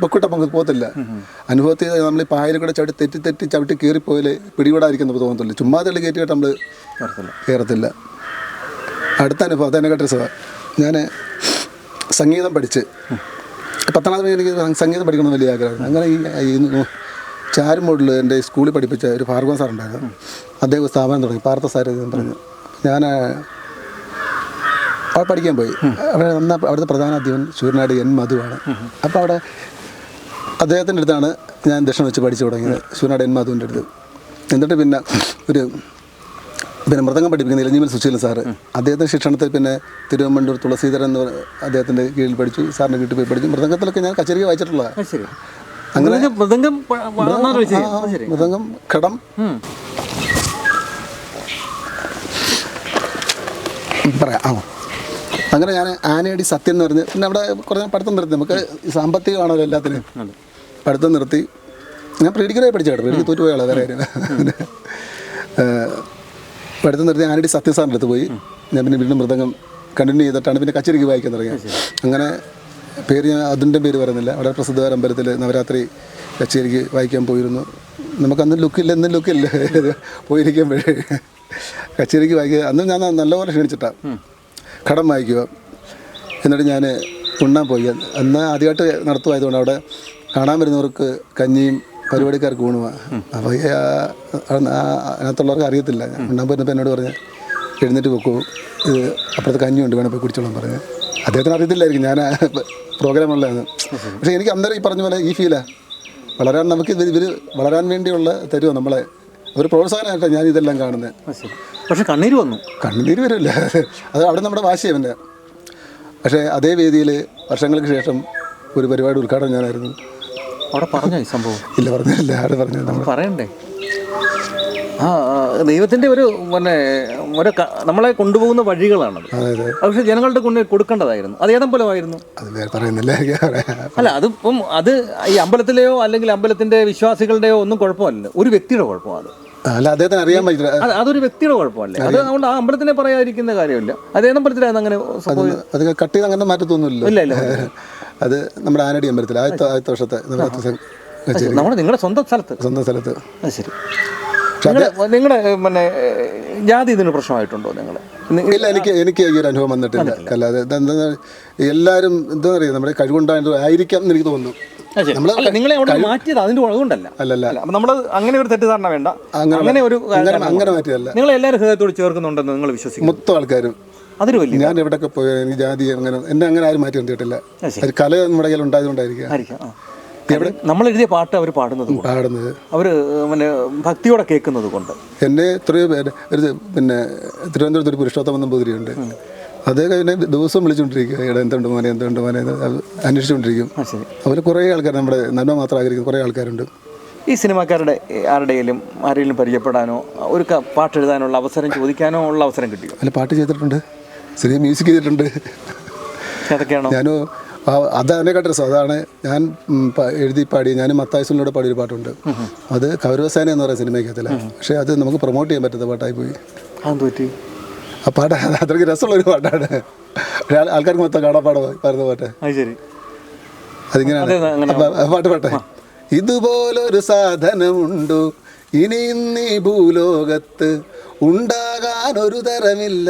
പൊക്കിട്ടപ്പം പോകത്തില്ല. അനുഭവത്തിൽ നമ്മൾ ഈ പായൽ കൂടെ തെറ്റി ചവിട്ടി കയറിപ്പോയാൽ പിടികൂടാതിരിക്കുന്നത് തോന്നത്തില്ല. ചുമ്മാ തള്ളി കയറ്റിയിട്ട് നമ്മൾ കയറത്തില്ല. അടുത്ത അനുഭവം അതിനെക്കാട്ട് രസമാണ്. ഞാൻ സംഗീതം പഠിച്ച് 10ാം ക്ലാസ് എനിക്ക് സംഗീതം പഠിക്കണം വലിയ ആഗ്രഹമായിരുന്നു. അങ്ങനെ ഈ ചാരുമൂടിൽ എൻ്റെ സ്കൂളിൽ പഠിപ്പിച്ച ഒരു ഭാർഗവൻ സാറുണ്ടായിരുന്നു. അദ്ദേഹം സ്ഥാപനം തുടങ്ങി പാർത്ഥ സാർ എന്ന് പറഞ്ഞു. ഞാൻ അവിടെ പഠിക്കാൻ പോയി. അവിടുത്തെ പ്രധാന അധ്യാപകൻ ശൂരനാട് എൻ മധുവാണ്. അപ്പോൾ അവിടെ അദ്ദേഹത്തിൻ്റെ അടുത്താണ് ഞാൻ ദക്ഷിണ വെച്ച് പഠിച്ചു തുടങ്ങിയത്. ശൂരനാട് എൻ മധുവിൻ്റെ അടുത്ത്. എന്നിട്ട് പിന്നെ മൃദംഗം പഠിപ്പിക്കുന്ന ഇലഞ്ഞിമൽ സുശീലൻ സാറ് അദ്ദേഹത്തിൻ്റെ ശിക്ഷണത്തിൽ പിന്നെ തിരുവമ്മണ്ടൂർ തുളസീധരൻ എന്ന് അദ്ദേഹത്തിൻ്റെ കീഴിൽ പഠിച്ചു. സാറിൻ്റെ വീട്ടിൽ പോയി പഠിച്ചു. മൃദംഗത്തിലൊക്കെ ഞാൻ കച്ചേരി വായിച്ചിട്ടുള്ളതാണ്. അങ്ങനെ മൃദംഗം ഘടം പറയാം. അങ്ങനെ ഞാൻ ആനയടി സത്യം എന്ന് പറഞ്ഞ് പിന്നെ അവിടെ കുറേ പഠിത്തം നിർത്തി. നമുക്ക് സാമ്പത്തികമാണല്ലോ എല്ലാത്തിനും. പഠിത്തം നിർത്തി. ഞാൻ പ്രീഡിഗ്രിയായി പഠിച്ചു കേട്ടോ. പ്രീഡിഗ്രി തോറ്റുപോയാളോ വേറെ കാര്യം. പഠിത്തം നിർത്തി ആനടി സത്യം സാറിൻ്റെ അടുത്ത് പോയി. ഞാൻ പിന്നെ വീണ്ടും മൃദംഗം കണ്ടിന്യൂ ചെയ്തിട്ടാണ് പിന്നെ കച്ചേരിക്ക് വായിക്കാൻ തുടങ്ങിയത്. അങ്ങനെ പേര് ഞാൻ അതിൻ്റെ പേര് പറയുന്നില്ല. അവിടെ പ്രസിദ്ധ അമ്പലത്തിൽ നവരാത്രി കച്ചേരിക്ക് വായിക്കാൻ പോയിരുന്നു. നമുക്കന്ന് ലുക്കില്ല, എന്നും ലുക്കില്ല. പോയിരിക്കുമ്പോഴേ കച്ചേരിക്ക് വായിക്കുക. അന്ന് ഞാൻ നല്ലപോലെ ക്ഷണിച്ചിട്ടാണ് കടം വായിക്കുക. എന്നിട്ട് ഞാൻ ഉണ്ണാൻ പോയി. അന്ന് ആദ്യമായിട്ട് നടത്തുമായതുകൊണ്ട് അവിടെ കാണാൻ വരുന്നവർക്ക് കഞ്ഞിയും പരിപാടിക്കാർക്ക് ഊണുമാണ്. അപ്പോൾ അതിനകത്തുള്ളവർക്ക് അറിയത്തില്ല. ഉണ്ണാൻ പോയിരുന്നപ്പോൾ എന്നോട് പറഞ്ഞ് എഴുന്നേറ്റ് വെക്കൂ, ഇത് അപ്പുറത്ത് കഞ്ഞിയുണ്ട്, വേണം പോയി കുടിച്ചോളാം പറഞ്ഞ്. അദ്ദേഹത്തിന് അറിയത്തില്ലായിരിക്കും ഞാൻ പ്രോഗ്രാമുള്ളതെന്ന്. പക്ഷേ എനിക്ക് അന്നേരം ഈ പറഞ്ഞ പോലെ ഈ ഫീലാണ് വളരാൻ. നമുക്ക് ഇവർ വളരാൻ വേണ്ടിയുള്ള തരുമോ നമ്മളെ ഒരു പ്രോത്സാഹനമായിട്ടാണ് ഞാൻ ഇതെല്ലാം കാണുന്നത്. പക്ഷേ കണ്ണീര് വന്നു. കണ്ണീര് വരില്ല, അത് അവിടെ നമ്മുടെ വാശിയവൻ്റെ. പക്ഷേ അതേ വേദിയിൽ വർഷങ്ങൾക്ക് ശേഷം ഒരു പരിപാടി ഉദ്ഘാടനം ഞാനായിരുന്നു. അവിടെ പറഞ്ഞോ ഈ സംഭവം? ഇല്ല, പറഞ്ഞില്ല. അവിടെ പറഞ്ഞു നമ്മൾ പറയണ്ടേ. ദൈവത്തിൻ്റെ ഒരു നമ്മളെ കൊണ്ടുപോകുന്ന വഴികളാണത്. പക്ഷെ ജനങ്ങളുടെ കൊണ്ട് കൊടുക്കേണ്ടതായിരുന്നു. അത് ഏതെങ്കിലുമായിരുന്നു. അത് പറയുന്നില്ല. അല്ല, അതിപ്പം അത് ഈ അമ്പലത്തിലെയോ അല്ലെങ്കിൽ അമ്പലത്തിൻ്റെ വിശ്വാസികളുടെയോ ഒന്നും കുഴപ്പമല്ല, ഒരു വ്യക്തിയുടെ കുഴപ്പമാണ്. അല്ല, അദ്ദേഹത്തിന് അറിയാൻ പറ്റില്ല. അതൊരു വ്യക്തിയുടെ കുഴപ്പമല്ലേ. അത് അതുകൊണ്ട് ആ അമ്പലത്തിനെ പറയാതിരിക്കുന്ന കാര്യമില്ല. അത് ഏതമ്പലത്തിലായിരുന്നു അങ്ങനെ അത് കട്ട് ചെയ്ത് അങ്ങനെ മാറ്റത്തൊന്നുമില്ല. ഇല്ല. അത് നമ്മുടെ ആനടി അമ്പലത്തിൽ ആദ്യത്തെ വർഷത്തെ നിങ്ങളുടെ സ്വന്തം സ്ഥലത്ത്. ശരി. നിങ്ങളുടെ പിന്നെ ജാതി ഇതിന് പ്രശ്നമായിട്ടുണ്ടോ നിങ്ങൾ? ഇല്ല, എനിക്ക് ഈ ഒരു അനുഭവം വന്നിട്ടില്ല. അല്ലാതെ എന്താ എല്ലാവരും എന്താ പറയുക, നമ്മുടെ കഴിവുണ്ടായിരിക്കാം എന്ന് എനിക്ക് തോന്നുന്നു. നിങ്ങളെ അവിടെ മാറ്റിയത് അതിന്റെ അതുകൊണ്ടല്ല. അല്ലല്ല, നമ്മൾ അങ്ങനെ ഒരു തെറ്റിദ്ധാരണ വേണ്ട. അങ്ങനെ മാറ്റിയതല്ല. നിങ്ങൾ എല്ലാവരും ഹൃദയത്തോട് ചേർക്കുന്നുണ്ടെന്ന് നിങ്ങൾ വിശ്വസിക്കും? മൊത്തം ആൾക്കാരും. അതൊരു വലിയ, ഞാൻ എവിടെയൊക്കെ പോയാൽ എനിക്ക് ജാതി അങ്ങനെ ആരും മാറ്റി വന്നിട്ടില്ല. ഒരു കല നമ്മുടെ കയ്യിൽ ഉണ്ടായതുകൊണ്ടായിരിക്കും. നമ്മൾ എഴുതിയ പാട്ട് അവർ പാടുന്നത് അവർ പിന്നെ ഭക്തിയോടെ കേൾക്കുന്നത് കൊണ്ട്. എന്നെ എത്രയോ പേര് പിന്നെ തിരുവനന്തപുരത്ത് ഒരു പുരുഷോത്തമ നമ്പൂതിരിയുണ്ട്. അതേ കഴിഞ്ഞ ദിവസം വിളിച്ചുകൊണ്ടിരിക്കുക ഇവിടെ എന്തുണ്ട് മോനെ അന്വേഷിച്ചുകൊണ്ടിരിക്കും. അതുപോലെ കുറേ ആൾക്കാർ നമ്മുടെ നന്മ മാത്രം ആഗ്രഹിക്കുന്ന കുറേ ആൾക്കാരുണ്ട്. ഈ സിനിമാക്കാരുടെ ആരെങ്കിലും പരിചയപ്പെടാനോ ഒരു പാട്ട് എഴുതാനുള്ള അവസരം ചോദിക്കാനോ ഉള്ള അവസരം കിട്ടിയോ? അല്ല, പാട്ട് ചെയ്തിട്ടുണ്ട്, സിനിമ മ്യൂസിക് ചെയ്തിട്ടുണ്ട്. അതൊക്കെയാണോ? ഞാനോ അതിനെക്കാട്ട് രസം അതാണ്. ഞാൻ എഴുതി പാടി, ഞാൻ മത്തായിസിലൂടെ പാടിയൊരു പാട്ടുണ്ട്. അത് കൗരവസേന എന്ന് പറയുന്ന സിനിമയ്ക്കകത്തില്ല. പക്ഷേ അത് നമുക്ക് പ്രൊമോട്ട് ചെയ്യാൻ പറ്റുന്ന പാട്ടായി പോയി. അതെന്ത് പറ്റി? ആ പാട്ട് അത്രയ്ക്ക് രസമുള്ളൊരു പാട്ടാണ്. ആൾക്കാർക്ക് മൊത്തം കാണാപ്പാട പറയുന്ന പാട്ട്. ശരി, അതിങ്ങനെയാണ് പാട്ടെ. ഇതുപോലൊരു സാധനമുണ്ടോ ഇനി ഈ ഭൂലോകത്ത്, ഉണ്ടാകാനൊരു തരമില്ല,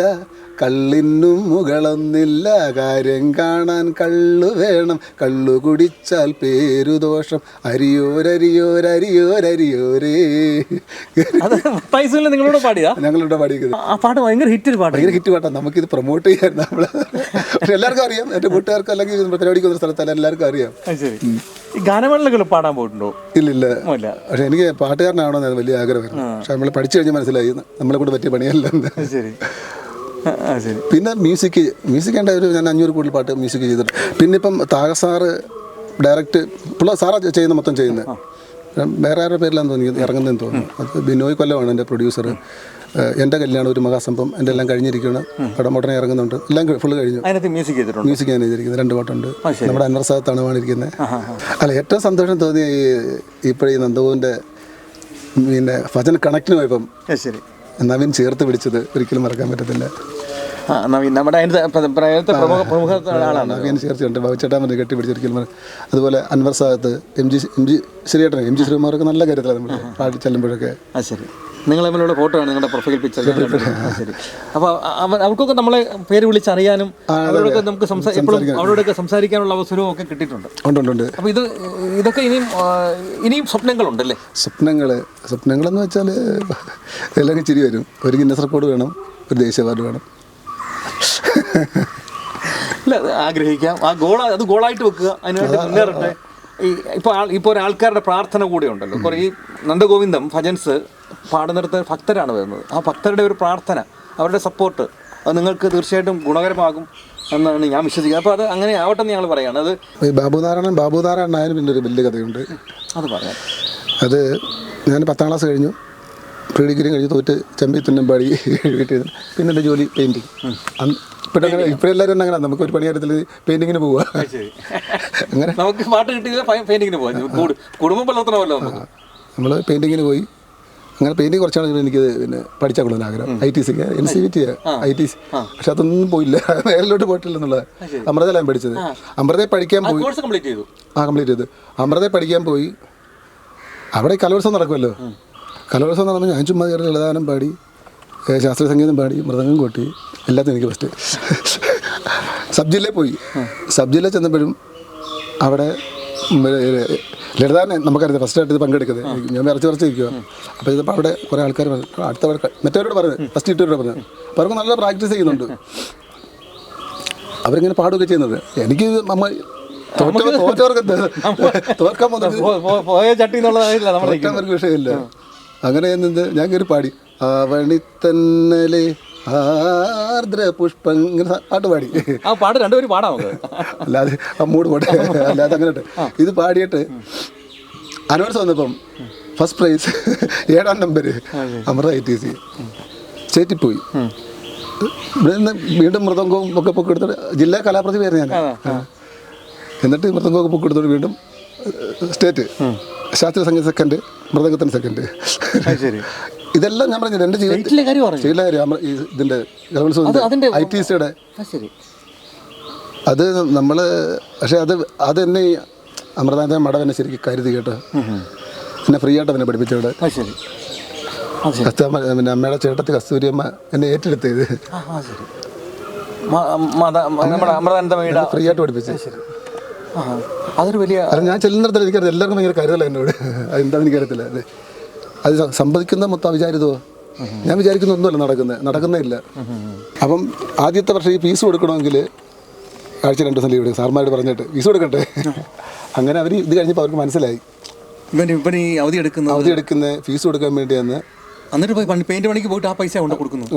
കള്ളിനും മുകളൊന്നില്ല, കാര്യം കാണാൻ കള്ളു വേണം, കള്ളു കുടിച്ചാൽ പേരുദോഷം, അരിയോരരിയോരരിയോരരിയോരേ. നിങ്ങളോട് പാടിയാ? ഞങ്ങളിവിടെ പാടിയത് ആ പാട്ട് ഭയങ്കര ഹിറ്റ് പാട്ടാണ്. നമുക്കിത് പ്രൊമോട്ട് ചെയ്യാൻ നമ്മൾ പക്ഷെ എല്ലാവർക്കും അറിയാം, എൻ്റെ കൂട്ടുകാർക്ക് അല്ലെങ്കിൽ പരിപാടിക്ക് വന്ന സ്ഥലത്തല്ല എല്ലാവർക്കും അറിയാം. ഈ ഗാനമേളകൾ പാടാൻ പോയിട്ടുണ്ടോ? ഇല്ല. പക്ഷെ എനിക്ക് പാട്ടുകാരനാണോ വലിയ ആഗ്രഹമായിരുന്നു. പക്ഷെ നമ്മൾ പഠിച്ചു കഴിഞ്ഞാൽ മനസ്സിലായി നമ്മളെ കൊണ്ട് പറ്റിയ പണിയല്ല. പിന്നെ മ്യൂസിക് ഞാൻ 500 കൂടുതൽ പാട്ട് മ്യൂസിക് ചെയ്തിട്ടുണ്ട്. പിന്നെ ഇപ്പം താഗസാറ് ഡയറക്റ്റ് സാറാ ചെയ്യുന്ന മൊത്തം ചെയ്യുന്നത്. വേറെ ആരുടെ പേരിലാന്ന് തോന്നി ഇറങ്ങുന്നതെന്ന് തോന്നുന്നു. അത് ബിനോയ് കൊല്ലമാണ് എൻ്റെ പ്രൊഡ്യൂസർ. എൻ്റെ കല്യാണം ഒരു മഹാസംഭവം എൻ്റെ എല്ലാം കഴിഞ്ഞിരിക്കുകയാണ്. പടം ഉടനെ ഇറങ്ങുന്നുണ്ട്. എല്ലാം ഫുള്ള് കഴിഞ്ഞു. മ്യൂസിക് ഞാൻ ചെയ്തിരിക്കുന്നത് 2 പാട്ടുണ്ട്. നമ്മുടെ അൻവർ സാദത്താണ് പാടിയിരിക്കുന്നത്. അല്ല, ഏറ്റവും സന്തോഷം തോന്നിയ ഇപ്പോഴീ നന്ദുവിൻ്റെ പിന്നെ ഭജൻ കണക്റ്റിന് പോയപ്പം നവീൻ ചേർത്ത് പിടിച്ചത് ഒരിക്കലും മറക്കാൻ പറ്റത്തില്ല. നവീൻ ചേർത്തുണ്ട് ചേട്ടാ മതി കെട്ടിപ്പിടിച്ചൊരിക്കലും. അതുപോലെ അൻവർ സാദത്ത്, എം ജി ശ്രീകുമാറൊക്കെ നല്ല കാര്യത്തിലാണ് നമ്മൾ പാടി ചെല്ലുമ്പോഴൊക്കെ. നിങ്ങൾ തമ്മിലുള്ള ഫോട്ടോ ആണ് നിങ്ങളുടെ പ്രൊഫൈൽ പിക്ചർ. ശരി, അപ്പോൾ അവർക്കൊക്കെ നമ്മളെ പേര് വിളിച്ചറിയാനും അവരോടൊക്കെ നമുക്ക് അവരോടൊക്കെ സംസാരിക്കാനുള്ള അവസരവും ഒക്കെ കിട്ടിയിട്ടുണ്ട്. ഉണ്ട്. അപ്പോൾ ഇതൊക്കെ ഇനിയും സ്വപ്നങ്ങളുണ്ടല്ലേ? സ്വപ്നങ്ങളെന്ന് വെച്ചാൽ എല്ലാം ചിരി വരും. ഒരു ഗിന്നസ് റെക്കോർഡ് വേണം, ഒരു ദേശീയ അവാർഡ് വേണം. ഇല്ല, ആഗ്രഹിക്കാം. അത് ഗോളായിട്ട് വെക്കുക, അതിനുവേണ്ടി മുന്നേറട്ടെ. ഇപ്പോൾ ഒരാൾക്കാരുടെ പ്രാർത്ഥന കൂടെ ഉണ്ടല്ലോ. കുറേ ഈ നന്ദഗോവിന്ദം ഭജൻസ് പാടുന്നിടത്ത് ഭക്തരാണ് വരുന്നത്. ആ ഭക്തരുടെ ഒരു പ്രാർത്ഥന, അവരുടെ സപ്പോർട്ട്, അത് നിങ്ങൾക്ക് തീർച്ചയായിട്ടും ഗുണകരമാകും എന്നാണ് ഞാൻ വിശ്വസിക്കുന്നത്. അപ്പോൾ അത് അങ്ങനെ ആവട്ടെ എന്ന് ഞങ്ങൾ പറയുകയാണ്. അത് ബാബുനാരായണൻ പിന്നെ ഒരു വലിയ കഥയുണ്ട്. അത് പറയാം. അത് ഞാൻ 10ാം ക്ലാസ് കഴിഞ്ഞു, പ്രീ ഡിഗ്രി കഴിഞ്ഞ് തോറ്റ് ചമ്പി തുന്നമ്പാടി വീട്ടിൽ. പിന്നെ എൻ്റെ ജോലി പെയിൻറ്റിങ്. ഇപ്പോഴെല്ലാവരും അങ്ങനെ നമുക്ക് ഒരു പണിയാരത്തിൽ പെയിൻറ്റിങ്ങിന് പോവുക. അങ്ങനെ നമുക്ക് പാട്ട് കിട്ടിയില്ല, പെയിൻറ്റിങ്ങിന് പോകാം. കുടുംബം വളർത്തണമല്ലോ നമ്മൾ പെയിൻറ്റിങ്ങിന് പോയി. അങ്ങനെ പെയിൻറ്റിങ് കുറച്ചാണ് എനിക്ക് പിന്നെ പഠിച്ചാൽ കൊള്ളുന്ന ആഗ്രഹം. ITC NCVT ITC. പക്ഷെ അതൊന്നും പോയില്ല, മേലോട്ട് പോയിട്ടില്ല എന്നുള്ളത്. അമൃതയിലാണ് പഠിച്ചത്. അമൃതയിൽ പഠിക്കാൻ പോയി. കംപ്ലീറ്റ് ചെയ്തു. അമൃതയിൽ പഠിക്കാൻ പോയി. അവിടെ കലോത്സവം നടക്കുമല്ലോ. കലോത്സവം നടന്നു. ഞാൻ ചുമ്മാ കയറി ലളിതഗാനം പാടി, ശാസ്ത്രീയ സംഗീതം പാടി, മൃദംഗം കൊട്ടി, എല്ലാത്തിനും എനിക്ക് ഫസ്റ്റ്. സബ് ജില്ലയിൽ പോയി. സബ് ജില്ലയിൽ ചെന്നപ്പോഴും അവിടെ ലളിതാനെ നമുക്കറിയാം ഫസ്റ്റായിട്ട് ഇത് പങ്കെടുക്കുന്നത്. ഞാൻ വിറച്ച് ഇരിക്കുക. അപ്പോൾ ഇതിപ്പോൾ അവിടെ കുറേ ആൾക്കാർ മറ്റവരോട് പറഞ്ഞു, ഫസ്റ്റ് ഇട്ടവരോട് പറഞ്ഞു. അപ്പോൾ അവർക്ക് നല്ല പ്രാക്ടീസ് ചെയ്യുന്നുണ്ട്. അവരിങ്ങനെ പാടുകയൊക്കെ ചെയ്യുന്നത്. എനിക്ക് തോറ്റവർക്ക് തോൽക്കാൻ പോകുന്നവർക്ക് വിഷയമില്ല. അങ്ങനെ ഞാൻ കയറി പാടി, അവണിത്തന്നലെ ആർദ്ര പുഷ്പം, ഇങ്ങനെ പാട്ട് പാടി. രണ്ടുപേരും പാടാം, അല്ലാതെ അമ്മൂട് പോട്ടെ, അല്ലാതെ അങ്ങനെ. ഇത് പാടിയിട്ട് അനൗൺസ് വന്നപ്പം ഫസ്റ്റ് പ്രൈസ് 7ാം നമ്പർ അമൃത ITC ചേറ്റിപ്പോയി. ഇവിടെ നിന്ന് വീണ്ടും മൃദംഗവും ഒക്കെ പൊക്കെടുത്തിട്ട് ജില്ലാ കലാപ്രതിഭയായിരുന്നു ഞാൻ. എന്നിട്ട് മൃദംഗമൊക്കെ പൊക്കെടുത്തോട്ട് വീണ്ടും സ്റ്റേറ്റ് ശാസ്ത്രീയ സംഗീത സെക്കൻഡ്, മൃദംഗത്തിന് സെക്കൻഡ്. ഇതെല്ലാം ഞാൻ പറഞ്ഞു എൻ്റെ ജീവിതത്തിലെ കാര്യം. ഇതിൻ്റെ കലോത്സവം ITCയുടെ അത് നമ്മൾ. പക്ഷേ അത് എന്നെ അമൃതാൻ്റെ മടം എന്നെ ശരിക്കും കരുതി കേട്ടോ. എന്നെ ഫ്രീ ആയിട്ട് എന്നെ പഠിപ്പിച്ചവിടെ. പിന്നെ അമ്മയുടെ ചേട്ടത്തി കസ്തൂരിയമ്മ എന്നെ ഏറ്റെടുത്തത് ഫ്രീ ആയിട്ട് പഠിപ്പിച്ചത്. അതൊരു വലിയ. ഞാൻ ചെല്ലുന്നിടത്തിൽ എനിക്കറിയാം എല്ലാവർക്കും ഭയങ്കര കരുതല എന്നോട്. അതെന്താണെന്ന് എനിക്കറിയത്തില്ല. അത് സംഭവിക്കുന്ന മൊത്തം വിചാരിതോ. ഞാൻ വിചാരിക്കുന്ന ഒന്നുമല്ല നടക്കുന്നേ ഇല്ല. അപ്പം ആദ്യത്തെ വർഷം ഈ ഫീസ് കൊടുക്കണമെങ്കിൽ ആഴ്ച 2 ദിവസം ലീവ് എടുക്കും. സാർമാരോട് പറഞ്ഞിട്ട് ഫീസ് കൊടുക്കട്ടെ. അങ്ങനെ അവർ ഇത് കഴിഞ്ഞപ്പോൾ അവർക്ക് മനസ്സിലായി അവധി എടുക്കുന്ന ഫീസ് കൊടുക്കാൻ വേണ്ടിയാണ് എന്നിട്ട് പോയി പെയിൻറ്റ് പണിക്ക് പോയിട്ട് ആ പൈസ കൊണ്ട് കൊടുക്കുന്നത്.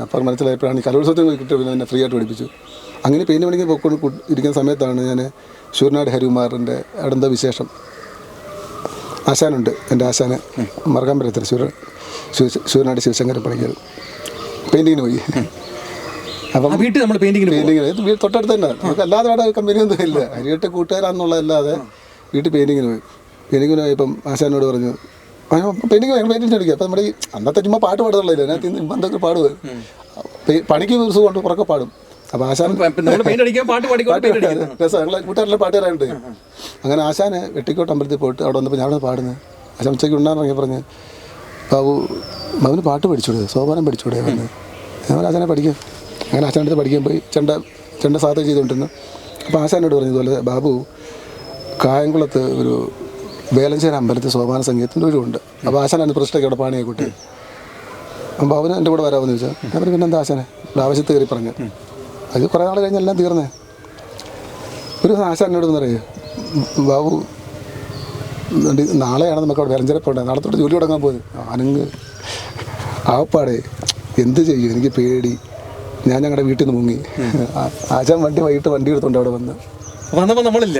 അപ്പോൾ മനസ്സിലായപ്പോഴാണ് ഈ കലോത്സവത്തിന് കിട്ടിയ പിന്നെ എന്നെ ഫ്രീ ആയിട്ട് പഠിപ്പിച്ചു. അങ്ങനെ പെയിൻറ്റ് പണിക്ക് പോയിക്കൊണ്ട് ഇരിക്കുന്ന സമയത്താണ് ഞാൻ ശൂരനാട് ഹരികുമാറിൻ്റെ അവിടെ എന്താ വിശേഷം ആശാനുണ്ട്, എൻ്റെ ആശാന് മറക്കാൻ പറ്റത്തില്ല, ശൂരനാട് ശിവശങ്കരൻ പണിക്കർ പെയിൻറ്റിങ്ങിന് പോയി. അപ്പം വീട്ടിൽ നമ്മൾ പെയിൻറ്റിങ്ങിന് തൊട്ടടുത്ത് തന്നെ, നമുക്ക് അല്ലാതെ അവിടെ കമ്പനിയൊന്നും ഇല്ല, അരിയട്ട് കൂട്ടുകാരാന്നുള്ളതല്ലാതെ വീട്ടിൽ പെയിൻറ്റിങ്ങിന് പോയി. പെയിൻറ്റിങ്ങിന് പോയപ്പം ആശാനോട് പറഞ്ഞു പെയിൻറ്റിങ് അടിക്കുക. അപ്പം നമ്മുടെ ഈ അന്നത്തെ ചുമ്മാ പാട്ട് പാടുന്നില്ല, അതിനകത്ത് ഇന്ന് എന്തൊക്കെ പാടുക, പണിക്ക് ദിവസം കൊണ്ട് പുറക്കെ പാടും. അപ്പോൾ ആശാൻ രസം, ഞങ്ങളെ കൂട്ടുകാരെല്ലാം പാട്ടുകാരായിട്ട്. അങ്ങനെ ആശാന് വെട്ടിക്കോട്ട് അമ്പലത്തിൽ പോയിട്ട് അവിടെ വന്നപ്പോൾ ഞാൻ അവിടെ പാടുന്നത്. ആശാൻ ഉച്ചയ്ക്ക് ഉണ്ടാകുന്ന പറഞ്ഞ് ബാബു അവന് പാട്ട് പഠിച്ചൂടെ, സോപാനം പഠിച്ചൂടെ വന്ന്. ഞാൻ ആശാനെ പഠിക്കും. അങ്ങനെ ആശാൻ്റെ അടുത്ത് പഠിക്കാൻ പോയി ചെണ്ട സാധന ചെയ്തുകൊണ്ടിരുന്നു. അപ്പോൾ ആശാനോട് പറഞ്ഞതുപോലെ ബാബു കായംകുളത്ത് ഒരു വേലഞ്ചേര അമ്പലത്തിൽ സോപാന സംഗീതത്തിൻ്റെ ഒരു ഉണ്ട്. അപ്പോൾ ആശാൻ അതിന് പ്രതിഷ്ഠയ്ക്ക് അവിടെ പാണിയെ കൂട്ടി. അപ്പോൾ അവന് എൻ്റെ കൂടെ വരാമെന്ന് ചോദിച്ചാൽ ഞാൻ പറഞ്ഞു പിന്നെ എന്താ ആശാനെ ആവശ്യത്ത് കയറി പറഞ്ഞു. അത് കുറേ നാൾ കഴിഞ്ഞെല്ലാം തീർന്നേ. ഒരു ആശാൻ എന്നോട് പറയേ ബാബു നാളെയാണ് നമുക്ക് അവിടെ വേലഞ്ചേര പോകേണ്ടത്, നാളെ തൊട്ട് ജോലി തുടങ്ങാൻ പോകുന്നത്. ആനങ്ങ് ആപ്പാടെ എന്ത് ചെയ്യും, എനിക്ക് പേടി. ഞാൻ ഞങ്ങളുടെ വീട്ടിൽ നിന്ന് മുങ്ങി. ആശാൻ വൈകിട്ട് വണ്ടി എടുത്തുകൊണ്ട് അവിടെ വന്നപ്പോൾ നമ്മളില്ല.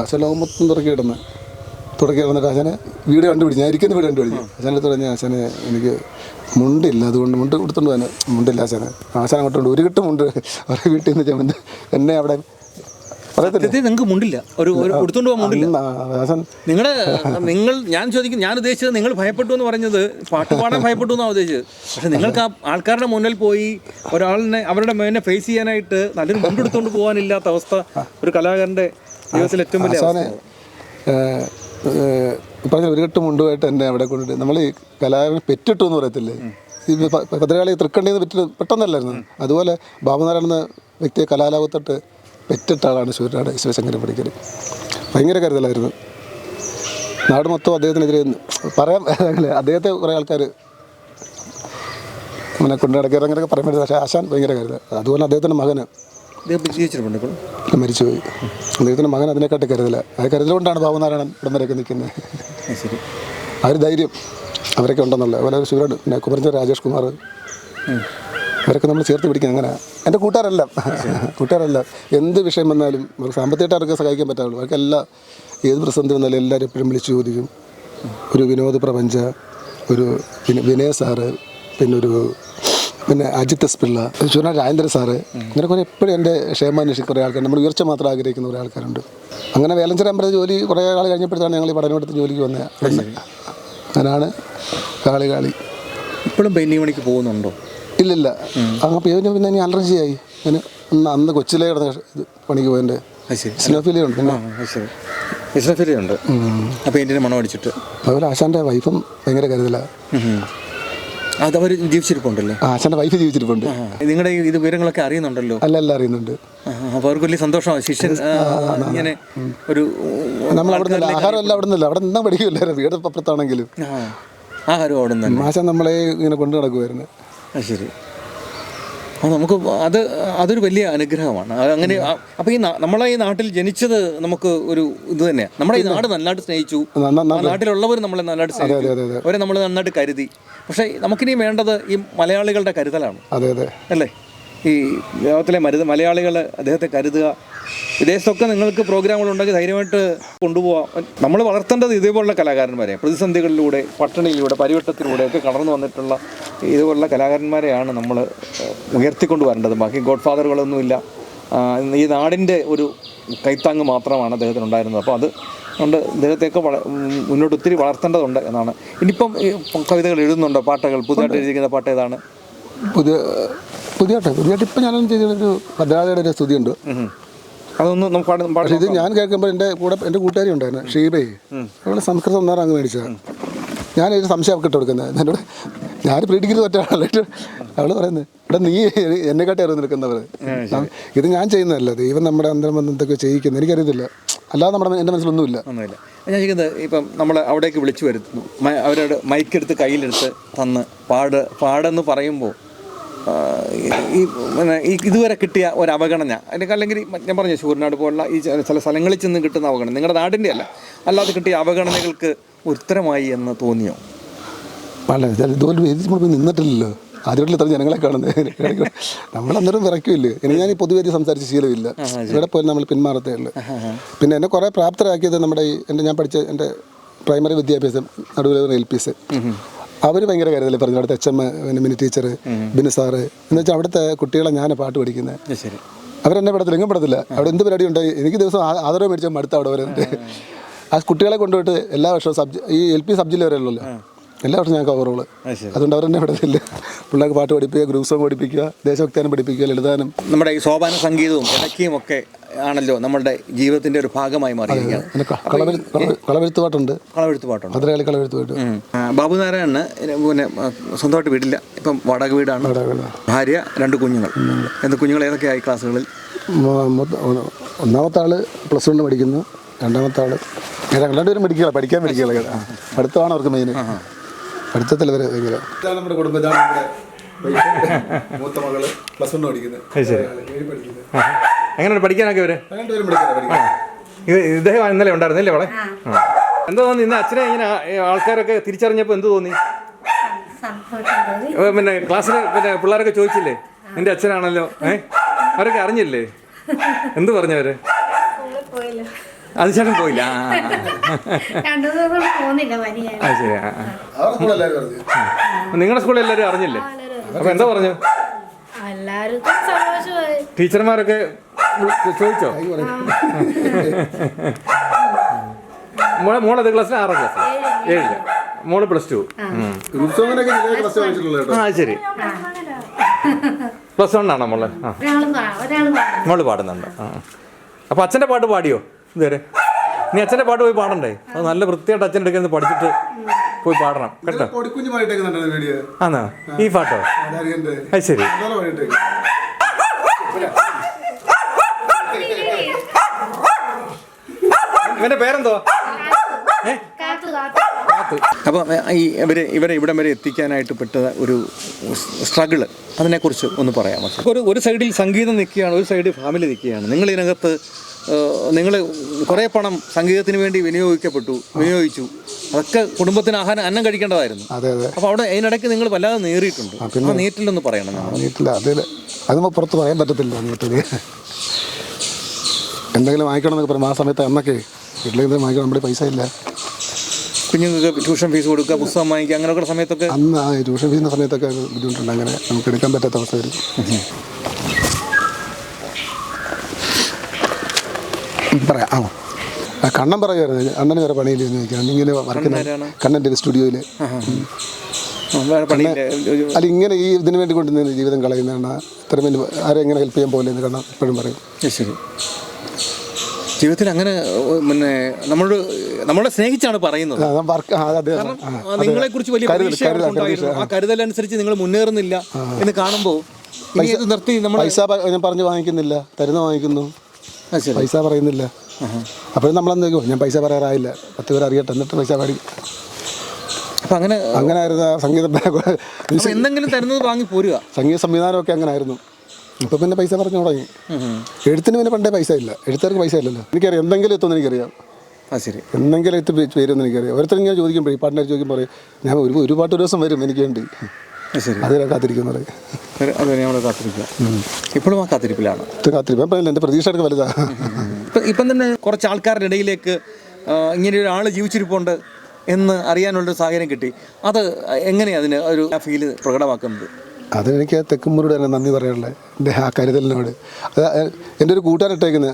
ആശാൻ ലോകം മൊത്തം തുടക്കി കിടന്നിട്ട് ആശാനെ വീട് കണ്ടുപിടിച്ചു. ഞാൻ ഇരിക്കുന്ന വീട് കണ്ടുപിടിച്ചു. ആശാൻ്റെ അടുത്ത് പറഞ്ഞ ആശാനെ എനിക്ക് മുണ്ടില്ല, അതുകൊണ്ട് മുണ്ട് കൊടുത്തോണ്ട് തന്നെ മുണ്ടില്ല ആശാനെ. ആശാൻ അങ്ങോട്ടുണ്ട് ഒരു കിട്ടും മുണ്ട് അവരുടെ വീട്ടിൽ നിന്ന് ചെന്ന് എന്നെ അവിടെ നിങ്ങൾക്ക് മുണ്ടില്ല, കൊടുത്തോണ്ട് പോകാൻ മുണ്ടില്ല. ഞാൻ ചോദിക്കും, ഞാൻ ഉദ്ദേശിച്ചത് നിങ്ങൾ ഭയപ്പെട്ടു എന്ന് പറഞ്ഞത് പാട്ട് പാടാൻ ഭയപ്പെട്ടു എന്നാണ് ഉദ്ദേശിച്ചത്. പക്ഷെ നിങ്ങൾക്ക് ആ ആൾക്കാരുടെ മുന്നിൽ പോയി ഒരാളിനെ അവരുടെ മേനെ ഫേസ് ചെയ്യാനായിട്ട് നല്ലൊരു മുണ്ടെടുത്തോണ്ട് പോകാനില്ലാത്ത അവസ്ഥ ഒരു കലാകാരൻ്റെ ജീവിതത്തിൽ ഏറ്റവും വലിയ പറഞ്ഞ ഒരു കെട്ട് മുണ്ടുമായിട്ട് എന്നെ അവിടെ കൊണ്ടിട്ട് നമ്മൾ ഈ കലാകാരൻ പെറ്റിട്ടു എന്ന് പറയത്തില്ലേ, ഈ ഭദ്രകാളി തൃക്കണ്ണിന്ന് പെട്ടെന്നല്ലായിരുന്നു. അതുപോലെ ബാബുനാരായണ എന്ന വ്യക്തിയെ കലാലോകത്തോട്ട് പെറ്റിട്ട ആളാണ് ശൂരനാട് ശിവശങ്കരൻ പണിക്കർ. ഭയങ്കര കരുതലായിരുന്നു. നാട് മൊത്തം അദ്ദേഹത്തിനെതിരെ പറയാൻ അദ്ദേഹത്തെ കുറേ ആൾക്കാർ അങ്ങനെ കൊണ്ടു നടക്കുക അങ്ങനെയൊക്കെ പറയാൻ പറ്റില്ല. പക്ഷേ ആശാൻ ഭയങ്കര കരുതൽ. അതുപോലെ അദ്ദേഹത്തിൻ്റെ മകന് മരിച്ചുപോയി. അദ്ദേഹത്തിൻ്റെ മകൻ അതിനെക്കാട്ടി കരുതല. അത് കരുതലുകൊണ്ടാണ് ബാബുനാരായണൻ ഇടം വരെയൊക്കെ നിൽക്കുന്നത്. ആ ഒരു ധൈര്യം അവരൊക്കെ ഉണ്ടെന്നുള്ള. അതുപോലെ ശിവരാട് പിന്നെ കുമരഞ്ച രാജേഷ് കുമാർ അവരൊക്കെ നമ്മൾ ചേർത്ത് പിടിക്കുന്നത്. അങ്ങനെ എൻ്റെ കൂട്ടുകാരെല്ലാം എന്ത് വിഷയം വന്നാലും സാമ്പത്തികമായിട്ട് അവർക്ക് സഹായിക്കാൻ പറ്റാവുള്ളൂ. അവർക്കെല്ലാം ഏത് പ്രതിസന്ധി വന്നാലും എല്ലാവരും എപ്പോഴും വിളിച്ചു ചോദിക്കും. ഒരു വിനോദ് പ്രപഞ്ച, ഒരു വിനയ സാറ്, പിന്നെ അജിത് എസ് പിള്ള, ശൂരനാട് രാജേന്ദ്ര സാറ്, ഇങ്ങനെ കുറേ എപ്പോഴും എൻ്റെ ക്ഷേമാന്വേഷിക്കുന്ന കുറേ ആൾക്കാർ, നമ്മൾ ഉയർച്ച മാത്രം ആഗ്രഹിക്കുന്ന കുറേ ആൾക്കാരുണ്ട്. അങ്ങനെ വേലഞ്ചേര അമ്പലത്തിൽ ജോലി കുറേ ആൾ കഴിഞ്ഞപ്പോഴത്താണ് ഞങ്ങൾ ഈ പഠനമെടുത്ത് ജോലിക്ക് വന്നത്. അങ്ങനെയാണ് കാളി. ഇപ്പോഴും പെയിൻറ്റിങ് പണിക്ക് പോകുന്നുണ്ടോ? ഇല്ലില്ല. അപ്പോൾ പിന്നെ ഇനി അലർജിയായി. ഞാൻ അന്ന് കൊച്ചിലേ കിടന്ന പണിക്ക് പോയതിൻ്റെ സ്നോഫീലിയുണ്ട്. മണം അടിച്ചിട്ട് അതുപോലെ ആശാൻ്റെ വൈഫും ഭയങ്കര കരുതലാണ്. അതവർ ജീവിച്ചിരിപ്പുണ്ടല്ലോ. ആശാൻ്റെ വൈഫ് ജീവിച്ചിരിപ്പുണ്ട്. നിങ്ങളുടെ ഇത് വിവരങ്ങളൊക്കെ അറിയുന്നുണ്ടല്ലോ? അല്ല അറിയുന്നുണ്ട്. അപ്പോൾ അവർക്ക് വലിയ സന്തോഷമാണ്. ശിഷ്യൻ ഇങ്ങനെ ഒരു നമ്മൾ അവിടെ നിന്നല്ല, ആഹാരം എല്ലാം അവിടെ നിന്നല്ല, അവിടെ നിന്നാ പഠിക്കില്ലായിരുന്നു. വീട് അപ്പുറത്താണെങ്കിലും ആഹാരം അവിടെ നിന്ന് ആശാൻ നമ്മളെ ഇങ്ങനെ കൊണ്ടു നടക്കുമായിരുന്നു. ശരി. നമുക്ക് അതൊരു വലിയ അനുഗ്രഹമാണ്. അങ്ങനെ അപ്പോൾ ഈ നമ്മളെ ഈ നാട്ടിൽ ജനിച്ചത് നമുക്ക് ഒരു ഇത് തന്നെയാണ്. നമ്മുടെ ഈ നാട് നന്നായിട്ട് സ്നേഹിച്ചു, നാട്ടിലുള്ളവർ നമ്മളെ നന്നായിട്ട് സ്നേഹിച്ചു, അവരെ നമ്മൾ നന്നായിട്ട് കരുതി. പക്ഷേ നമുക്കിനി വേണ്ടത് ഈ മലയാളികളുടെ കരുതലാണ്. അല്ലേ? ഈ ലോകത്തിലെ മലയാളികൾ അദ്ദേഹത്തെ കരുതുക. വിദേശത്തൊക്കെ നിങ്ങൾക്ക് പ്രോഗ്രാമുകളുണ്ടെങ്കിൽ ധൈര്യമായിട്ട് കൊണ്ടുപോകാം. നമ്മൾ വളർത്തേണ്ടത് ഇതേപോലുള്ള കലാകാരന്മാരെ, പ്രതിസന്ധികളിലൂടെ, പട്ടിണിയിലൂടെ, പരിവട്ടത്തിലൂടെ ഒക്കെ കടന്നു വന്നിട്ടുള്ള ഇതുപോലുള്ള കലാകാരന്മാരെയാണ് നമ്മൾ ഉയർത്തിക്കൊണ്ട് വരേണ്ടത്. ബാക്കി ഗോഡ് ഫാദറുകളൊന്നുമില്ല. ഈ നാടിൻ്റെ ഒരു കൈത്താങ്ങ് മാത്രമാണ് അദ്ദേഹത്തിനുണ്ടായിരുന്നത്. അപ്പോൾ അതുകൊണ്ട് ഇദ്ദേഹത്തെയൊക്കെ മുന്നോട്ട് ഒത്തിരി വളർത്തേണ്ടതുണ്ട് എന്നാണ്. ഇനിയിപ്പം കവിതകൾ എഴുതുന്നുണ്ടോ? പാട്ടുകൾ പുതുതായിട്ട് എഴുതിയിരിക്കുന്ന പാട്ട് ഏതാണ്? പുതിയതായിട്ട് ഇപ്പം ഞാനൊന്നും ചെയ്തൊരു ഭദ്രാളിയുടെ ഒരു സ്തുതിയുണ്ട്. അതൊന്നും പക്ഷേ ഇത് ഞാൻ കേൾക്കുമ്പോൾ എൻ്റെ കൂട്ടുകാരി ഉണ്ടായിരുന്നു ഷീബയെ. അവളെ സംസ്കൃതം ഒന്നാറ് അങ്ങ് മേടിച്ചതാണ്. ഞാനൊരു സംശയം അവൾക്ക് ഇട്ട് കൊടുക്കുന്നത്. എന്നോട് ഞാൻ പ്രീഡിഗ്രി തോറ്റാണല്ലോ. അവൾ പറയുന്നത് ഇവിടെ നീ എന്നെക്കാട്ടി അറിവ് നിൽക്കുന്നവർ. ഇത് ഞാൻ ചെയ്യുന്നതല്ല, ദൈവം നമ്മുടെ അന്തരം വന്ന് എന്തൊക്കെ ചെയ്യിക്കുന്നത് എനിക്കറിയത്തില്ല. അല്ലാതെ എൻ്റെ മനസ്സിലൊന്നുമില്ല. ഞാൻ ചോദിക്കുന്നത്, ഇപ്പം നമ്മൾ അവിടേക്ക് വിളിച്ചു വരുത്തുന്നു, അവരോട് മൈക്കെടുത്ത് കയ്യിലെടുത്ത് തന്ന് പാടെന്ന് പറയുമ്പോൾ ഈ ഇതുവരെ കിട്ടിയ ഒരു അവഗണന, അല്ലെങ്കിൽ ഞാൻ പറഞ്ഞു ശൂരനാട് പോലുള്ള ഈ ചില സ്ഥലങ്ങളിൽ ചെന്ന് കിട്ടുന്ന അവഗണന നിങ്ങളുടെ നാടിൻ്റെ അല്ലാതെ കിട്ടിയ അവഗണനകൾക്ക് ഉത്തരമായി എന്ന് തോന്നിയോ? അല്ല ഇതുപോലെ വേദി നമ്മൾ പോയി നിന്നിട്ടില്ലല്ലോ. ആദ്യമായിട്ടില്ല ഇത്ര ജനങ്ങളെ കാണുന്നത്. നമ്മളന്നേരം വിറയ്ക്കില്ലേ. എനിക്ക് ഞാൻ ഈ പൊതുവേദി സംസാരിച്ച ശീലമില്ല. ഇവിടെ പോയി നമ്മൾ പിന്മാറത്തേ ഉള്ളൂ. പിന്നെ എന്നെ കുറേ പ്രാപ്തരാക്കിയത് നമ്മുടെ ഞാൻ പഠിച്ച എൻ്റെ പ്രൈമറി വിദ്യാഭ്യാസം നടുവിൽ LPS. അവർ ഭയങ്കര കാര്യമല്ലേ പറഞ്ഞു. അവിടുത്തെ HM പിന്നെ മിനി ടീച്ചർ ബിനു സാറ് എന്ന് വെച്ചാൽ അവിടുത്തെ കുട്ടികളെ ഞാൻ പാട്ട് പഠിക്കുന്നത്. അവരെന്നെ പെടത്തില്ല, എങ്ങും പെടത്തില്ല. അവിടെ എന്ത് പരിപാടി ഉണ്ടായി എനിക്ക് ദിവസം ആദരവ് മേടിച്ചാൽ മടുത്ത അവിടെ വരുന്നുണ്ട്. ആ കുട്ടികളെ കൊണ്ടുപോയിട്ട് എല്ലാ വർഷവും ഈ LP സബ് ജില്ല വരെ ഉള്ളല്ലോ, എല്ലാ വർഷവും ഞങ്ങൾക്ക് ഓവറോള്. അതുകൊണ്ട് അവരെന്നെ വിടത്തില്ല. പിള്ളേർക്ക് പാട്ട് പഠിപ്പിക്കുക, ഗ്രൂപ്പ് സോങ് പഠിപ്പിക്കുക, ദേശഭക്തിയാനം പഠിപ്പിക്കുക, ലളിതാനം. നമ്മുടെ ഈ സോപാന സംഗീതവും ഇടയ്ക്കും ഒക്കെ ആണല്ലോ നമ്മുടെ ജീവിതത്തിന്റെ ഒരു ഭാഗമായി മാറിയിരിക്കുകയാണ്. കളവെഴുത്ത് പാട്ടുണ്ട്, മധുരകളി കളവെഴുത്ത് പാട്ട്. ബാബുനാരായണന് പിന്നെ സ്വന്തമായിട്ട് വീടില്ല, ഇപ്പം വാടക വീടാണ്. ഭാര്യ, 2 കുഞ്ഞുങ്ങൾ. എന്ത് കുഞ്ഞുങ്ങൾ ഏതൊക്കെയായി ക്ലാസ്സുകളിൽ? ഒന്നാമത്തെ ആള് +1 പഠിക്കുന്നു, രണ്ടാമത്തെ ആള് രണ്ടുപേരും പഠിക്കാൻ പഠിക്കുക. പഠിത്തമാണ് അവർക്ക് മെയിൻ. പഠിത്തത്തിൽ വരെ ഭയങ്കര. നമ്മുടെ കുടുംബം മൂത്ത മകള് +1 പഠിക്കുന്നത്. എങ്ങനെയാണ് പഠിക്കാനൊക്കെ ഇവര്? ഇദ്ദേഹം ഇന്നലെ ഉണ്ടായിരുന്നില്ലേ അവളെ? എന്താ തോന്നി ഇന്ന് അച്ഛനെ ഇങ്ങനെ ആൾക്കാരൊക്കെ തിരിച്ചറിഞ്ഞപ്പോൾ എന്ത് തോന്നി? പിന്നെ ക്ലാസ്സിൽ പിന്നെ പിള്ളേരൊക്കെ ചോദിച്ചില്ലേ നിന്റെ അച്ഛനാണല്ലോ? അവരൊക്കെ അറിഞ്ഞില്ലേ? എന്ത് പറഞ്ഞവര്? അതിശേഷം പോയില്ല. ശരി. നിങ്ങളുടെ സ്കൂളിൽ എല്ലാവരും അറിഞ്ഞില്ലേ? അപ്പൊ എന്താ പറഞ്ഞു? ടീച്ചർമാരൊക്കെ ചോദിച്ചോ? മോളത് ക്ലാസ്സിൽ 6ാം ക്ലാസ്, 7ല്. മോള് +2. ശരി. +1 ആണോ മോള്? മോള് പാടുന്നുണ്ട്. അപ്പൊ അച്ഛൻ്റെ പാട്ട് പാടിയോ ഇതുവരെ? നീ അച്ഛൻ്റെ പാട്ട് പോയി പാടണ്ടേ? അത് നല്ല വൃത്തിയായിട്ട് അച്ഛൻ്റെ അടുക്കൽ നിന്ന് പഠിച്ചിട്ട് പോയി പാടണം കേട്ടോ. ആണോ ഈ പാട്ടോ? അത് ശരി. ഇവന്റെ പേരെന്തോ? അപ്പം ഇവരെ ഇവിടം വരെ എത്തിക്കാനായിട്ട് പെട്ട ഒരു സ്ട്രഗിള്, അതിനെക്കുറിച്ച് ഒന്ന് പറയാമോ? ഒരു സൈഡിൽ സംഗീതം നിൽക്കുകയാണ്, ഒരു സൈഡിൽ ഫാമിലി നിൽക്കുകയാണ്. നിങ്ങൾ നിങ്ങൾ കുറേ പണം സംഗീതത്തിന് വേണ്ടി വിനിയോഗിച്ചു. അതൊക്കെ കുടുംബത്തിന് അന്നം കഴിക്കേണ്ടതായിരുന്നു. അപ്പോൾ അവിടെ അതിനിടയ്ക്ക് നിങ്ങൾ വല്ലാതെ നേറിയിട്ടുണ്ട്. ആ നീറ്റിലൊന്ന് പറയണം. അത് പുറത്ത് പറയാൻ പറ്റത്തില്ല. എന്തെങ്കിലും വാങ്ങിക്കണമെന്നൊക്കെ പറയും. ആ സമയത്ത് അന്നൊക്കെ വീട്ടിലേക്ക് വാങ്ങിക്കണം, നമ്മുടെ പൈസ ഇല്ല. കുഞ്ഞുങ്ങൾക്ക് ട്യൂഷൻ ഫീസ് കൊടുക്കുക, പുസ്തകം വാങ്ങിക്കുക, അങ്ങനെയൊക്കെ സമയത്തൊക്കെ അന്ന് ട്യൂഷൻ ഫീസിൻ്റെ സമയത്തൊക്കെ ബുദ്ധിമുട്ടുണ്ട്. അങ്ങനെ നമുക്ക് എടുക്കാൻ പറ്റാത്ത അവസ്ഥ വരും. പറയാം. കണ്ണൻ പറയുമായിരുന്നു അണ്ണന് വേറെ പണിയില്ലെന്ന് ചോദിക്കണം. ഇങ്ങനെ വർക്കുന്ന കണ്ണൻ്റെ സ്റ്റുഡിയോയിൽ അല്ല ഇങ്ങനെ ഈ ഇതിനു വേണ്ടി കൊണ്ടുവന്ന ജീവിതം കളയുന്നതാണ്. ഇത്ര വലിയ ആരെങ്ങനെ ഹെൽപ്പ് ചെയ്യാൻ പോലെ എന്ന് കണ്ണൻ എപ്പോഴും പറയും. ശരി. ജീവിതത്തിൽ അങ്ങനെ പിന്നെ നമ്മളെ സ്നേഹിച്ചാണ് പറയുന്നത്. നിങ്ങളെ കുറിച്ച് വലിയ ആ കരുതലനുസരിച്ച് നിങ്ങൾ മുന്നേറുന്നില്ല എന്ന് കാണുമ്പോൾ പൈസ ഞാൻ പറഞ്ഞു വാങ്ങിക്കുന്നില്ല, തരുന്ന വാങ്ങിക്കുന്നു, പൈസ പറയുന്നില്ല. അപ്പോഴും നമ്മളെന്താ ഞാൻ പൈസ പറയാറായില്ല, 10 പേർ അറിയട്ടെ എന്നിട്ട് പൈസ പാടി. അപ്പം അങ്ങനെ ആയിരുന്നു സംഗീതം. എന്തെങ്കിലും തരുന്നത് വാങ്ങി പോരുക. സംഗീത സംവിധാനമൊക്കെ അങ്ങനെ ആയിരുന്നു. ഇപ്പം പിന്നെ പൈസ പറഞ്ഞു തുടങ്ങി. എഴുത്തിന് പിന്നെ പണ്ടേ പൈസ ഇല്ല, എഴുത്തുകാർക്ക് പൈസ ഇല്ലല്ലോ. എനിക്കറിയാം എന്തെങ്കിലും എത്തുമെന്ന് എനിക്കറിയാം. ശരി. എന്തെങ്കിലും എത്തി പേരുമെന്ന് എനിക്കറിയാം. ഓരോരുത്തരും ഇങ്ങനെ ചോദിക്കുമ്പോൾ ഈ പാട്ടിനെ ചോദിക്കുമ്പോൾ പറയും ഞാൻ ഒരു പാട്ട് ഒരു ദിവസം വരും എനിക്ക് വേണ്ടി. അതിനെ കാത്തിരിക്കുന്നത് ഇപ്പോഴും ആ കാത്തിരിപ്പിലാണ്. കാത്തിരിപ്പ് എൻ്റെ പ്രതീക്ഷ എടുക്കുക വലുതാണ്. ഇപ്പം തന്നെ കുറച്ച് ആൾക്കാരുടെ ഇടയിലേക്ക് ഇങ്ങനെ ഒരാൾ ജീവിച്ചിരിപ്പുണ്ട് എന്ന് അറിയാനുള്ളൊരു സാഹചര്യം കിട്ടി. അത് എങ്ങനെയാണ് അതിന് ഒരു ഫീല് പ്രകടമാക്കുന്നത്? അതെനിക്ക് തെക്കുമ്പൂരോട് തന്നെ നന്ദി പറയാനുള്ളത്, എൻ്റെ ആ കരുതലിനോട്. അത് എൻ്റെ ഒരു കൂട്ടുകാരൻ ഇട്ടേക്കുന്നത്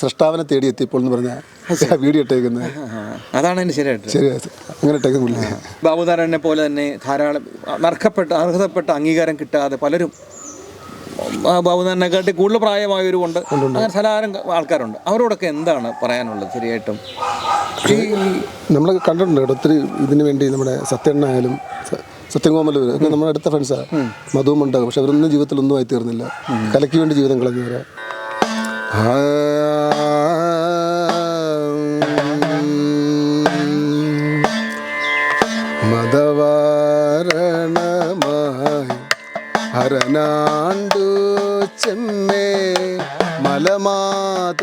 സൃഷ്ടാവിനെ തേടി എത്തിയപ്പോൾ എന്ന് പറഞ്ഞാൽ വീഡിയോ ഇട്ടേക്കുന്നത്. അതാണ് എൻ്റെ ശരിയായിട്ട് അങ്ങനെ ഇട്ടേക്കുന്നില്ല. ബാബുനാരായണനെ പോലെ തന്നെ ധാരാളം അർഹതപ്പെട്ട അംഗീകാരം കിട്ടാതെ പലരും ബാബുനാരായണനെക്കാട്ടി കൂടുതൽ പ്രായമായവരുമുണ്ട്, അങ്ങനെ ധാരാളം ആൾക്കാരുണ്ട്. അവരോടൊക്കെ എന്താണ് പറയാനുള്ളത്? ശരിയായിട്ടും നമ്മൾ കണ്ടിട്ടുണ്ട് കേട്ടോ ഒത്തിരി ഇതിനു വേണ്ടി. നമ്മുടെ സത്യണ്ണായാലും സത്യങ്കോമല്ലൂർ ഒക്കെ നമ്മുടെ അടുത്ത ഫ്രണ്ട്സാണ്. മധുവും ഉണ്ടാകും, പക്ഷെ അവരൊന്നും ജീവിതത്തിൽ ഒന്നും ആയി തീർന്നില്ല. കലയ്ക്ക് വേണ്ടി ജീവിതം കളഞ്ഞവരെ. മതവാരണമായി ഹരനാണ്ടു ചെമ്മേ മലമാതുവതിൻ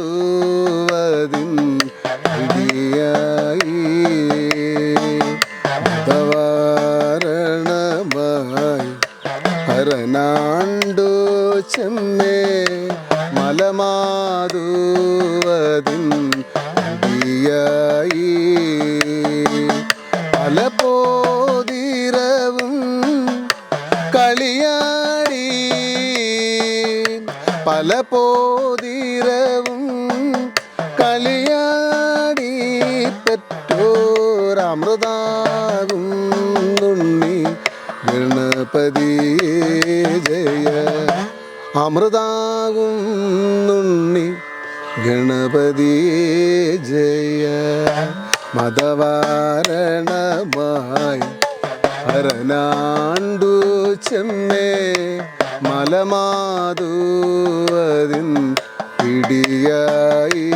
മതവാരണ ഹരനാണ്ടു ചെമ്മേ മലമാതുവതിൻ ായി പല പോതിരവും കളിയാടി പല പോതിരവും കളിയാടി പെറ്റോരമൃതാകും ഉണ്ണി ഗണപതിയേ ജയ അമൃതാകും ഉണ്ണി ഗണപതിയേ ജയ മതവാരണമായി ഹരനാണ്ടു ചെമ്മേ മലമാതുവതിൻ പിടിയായി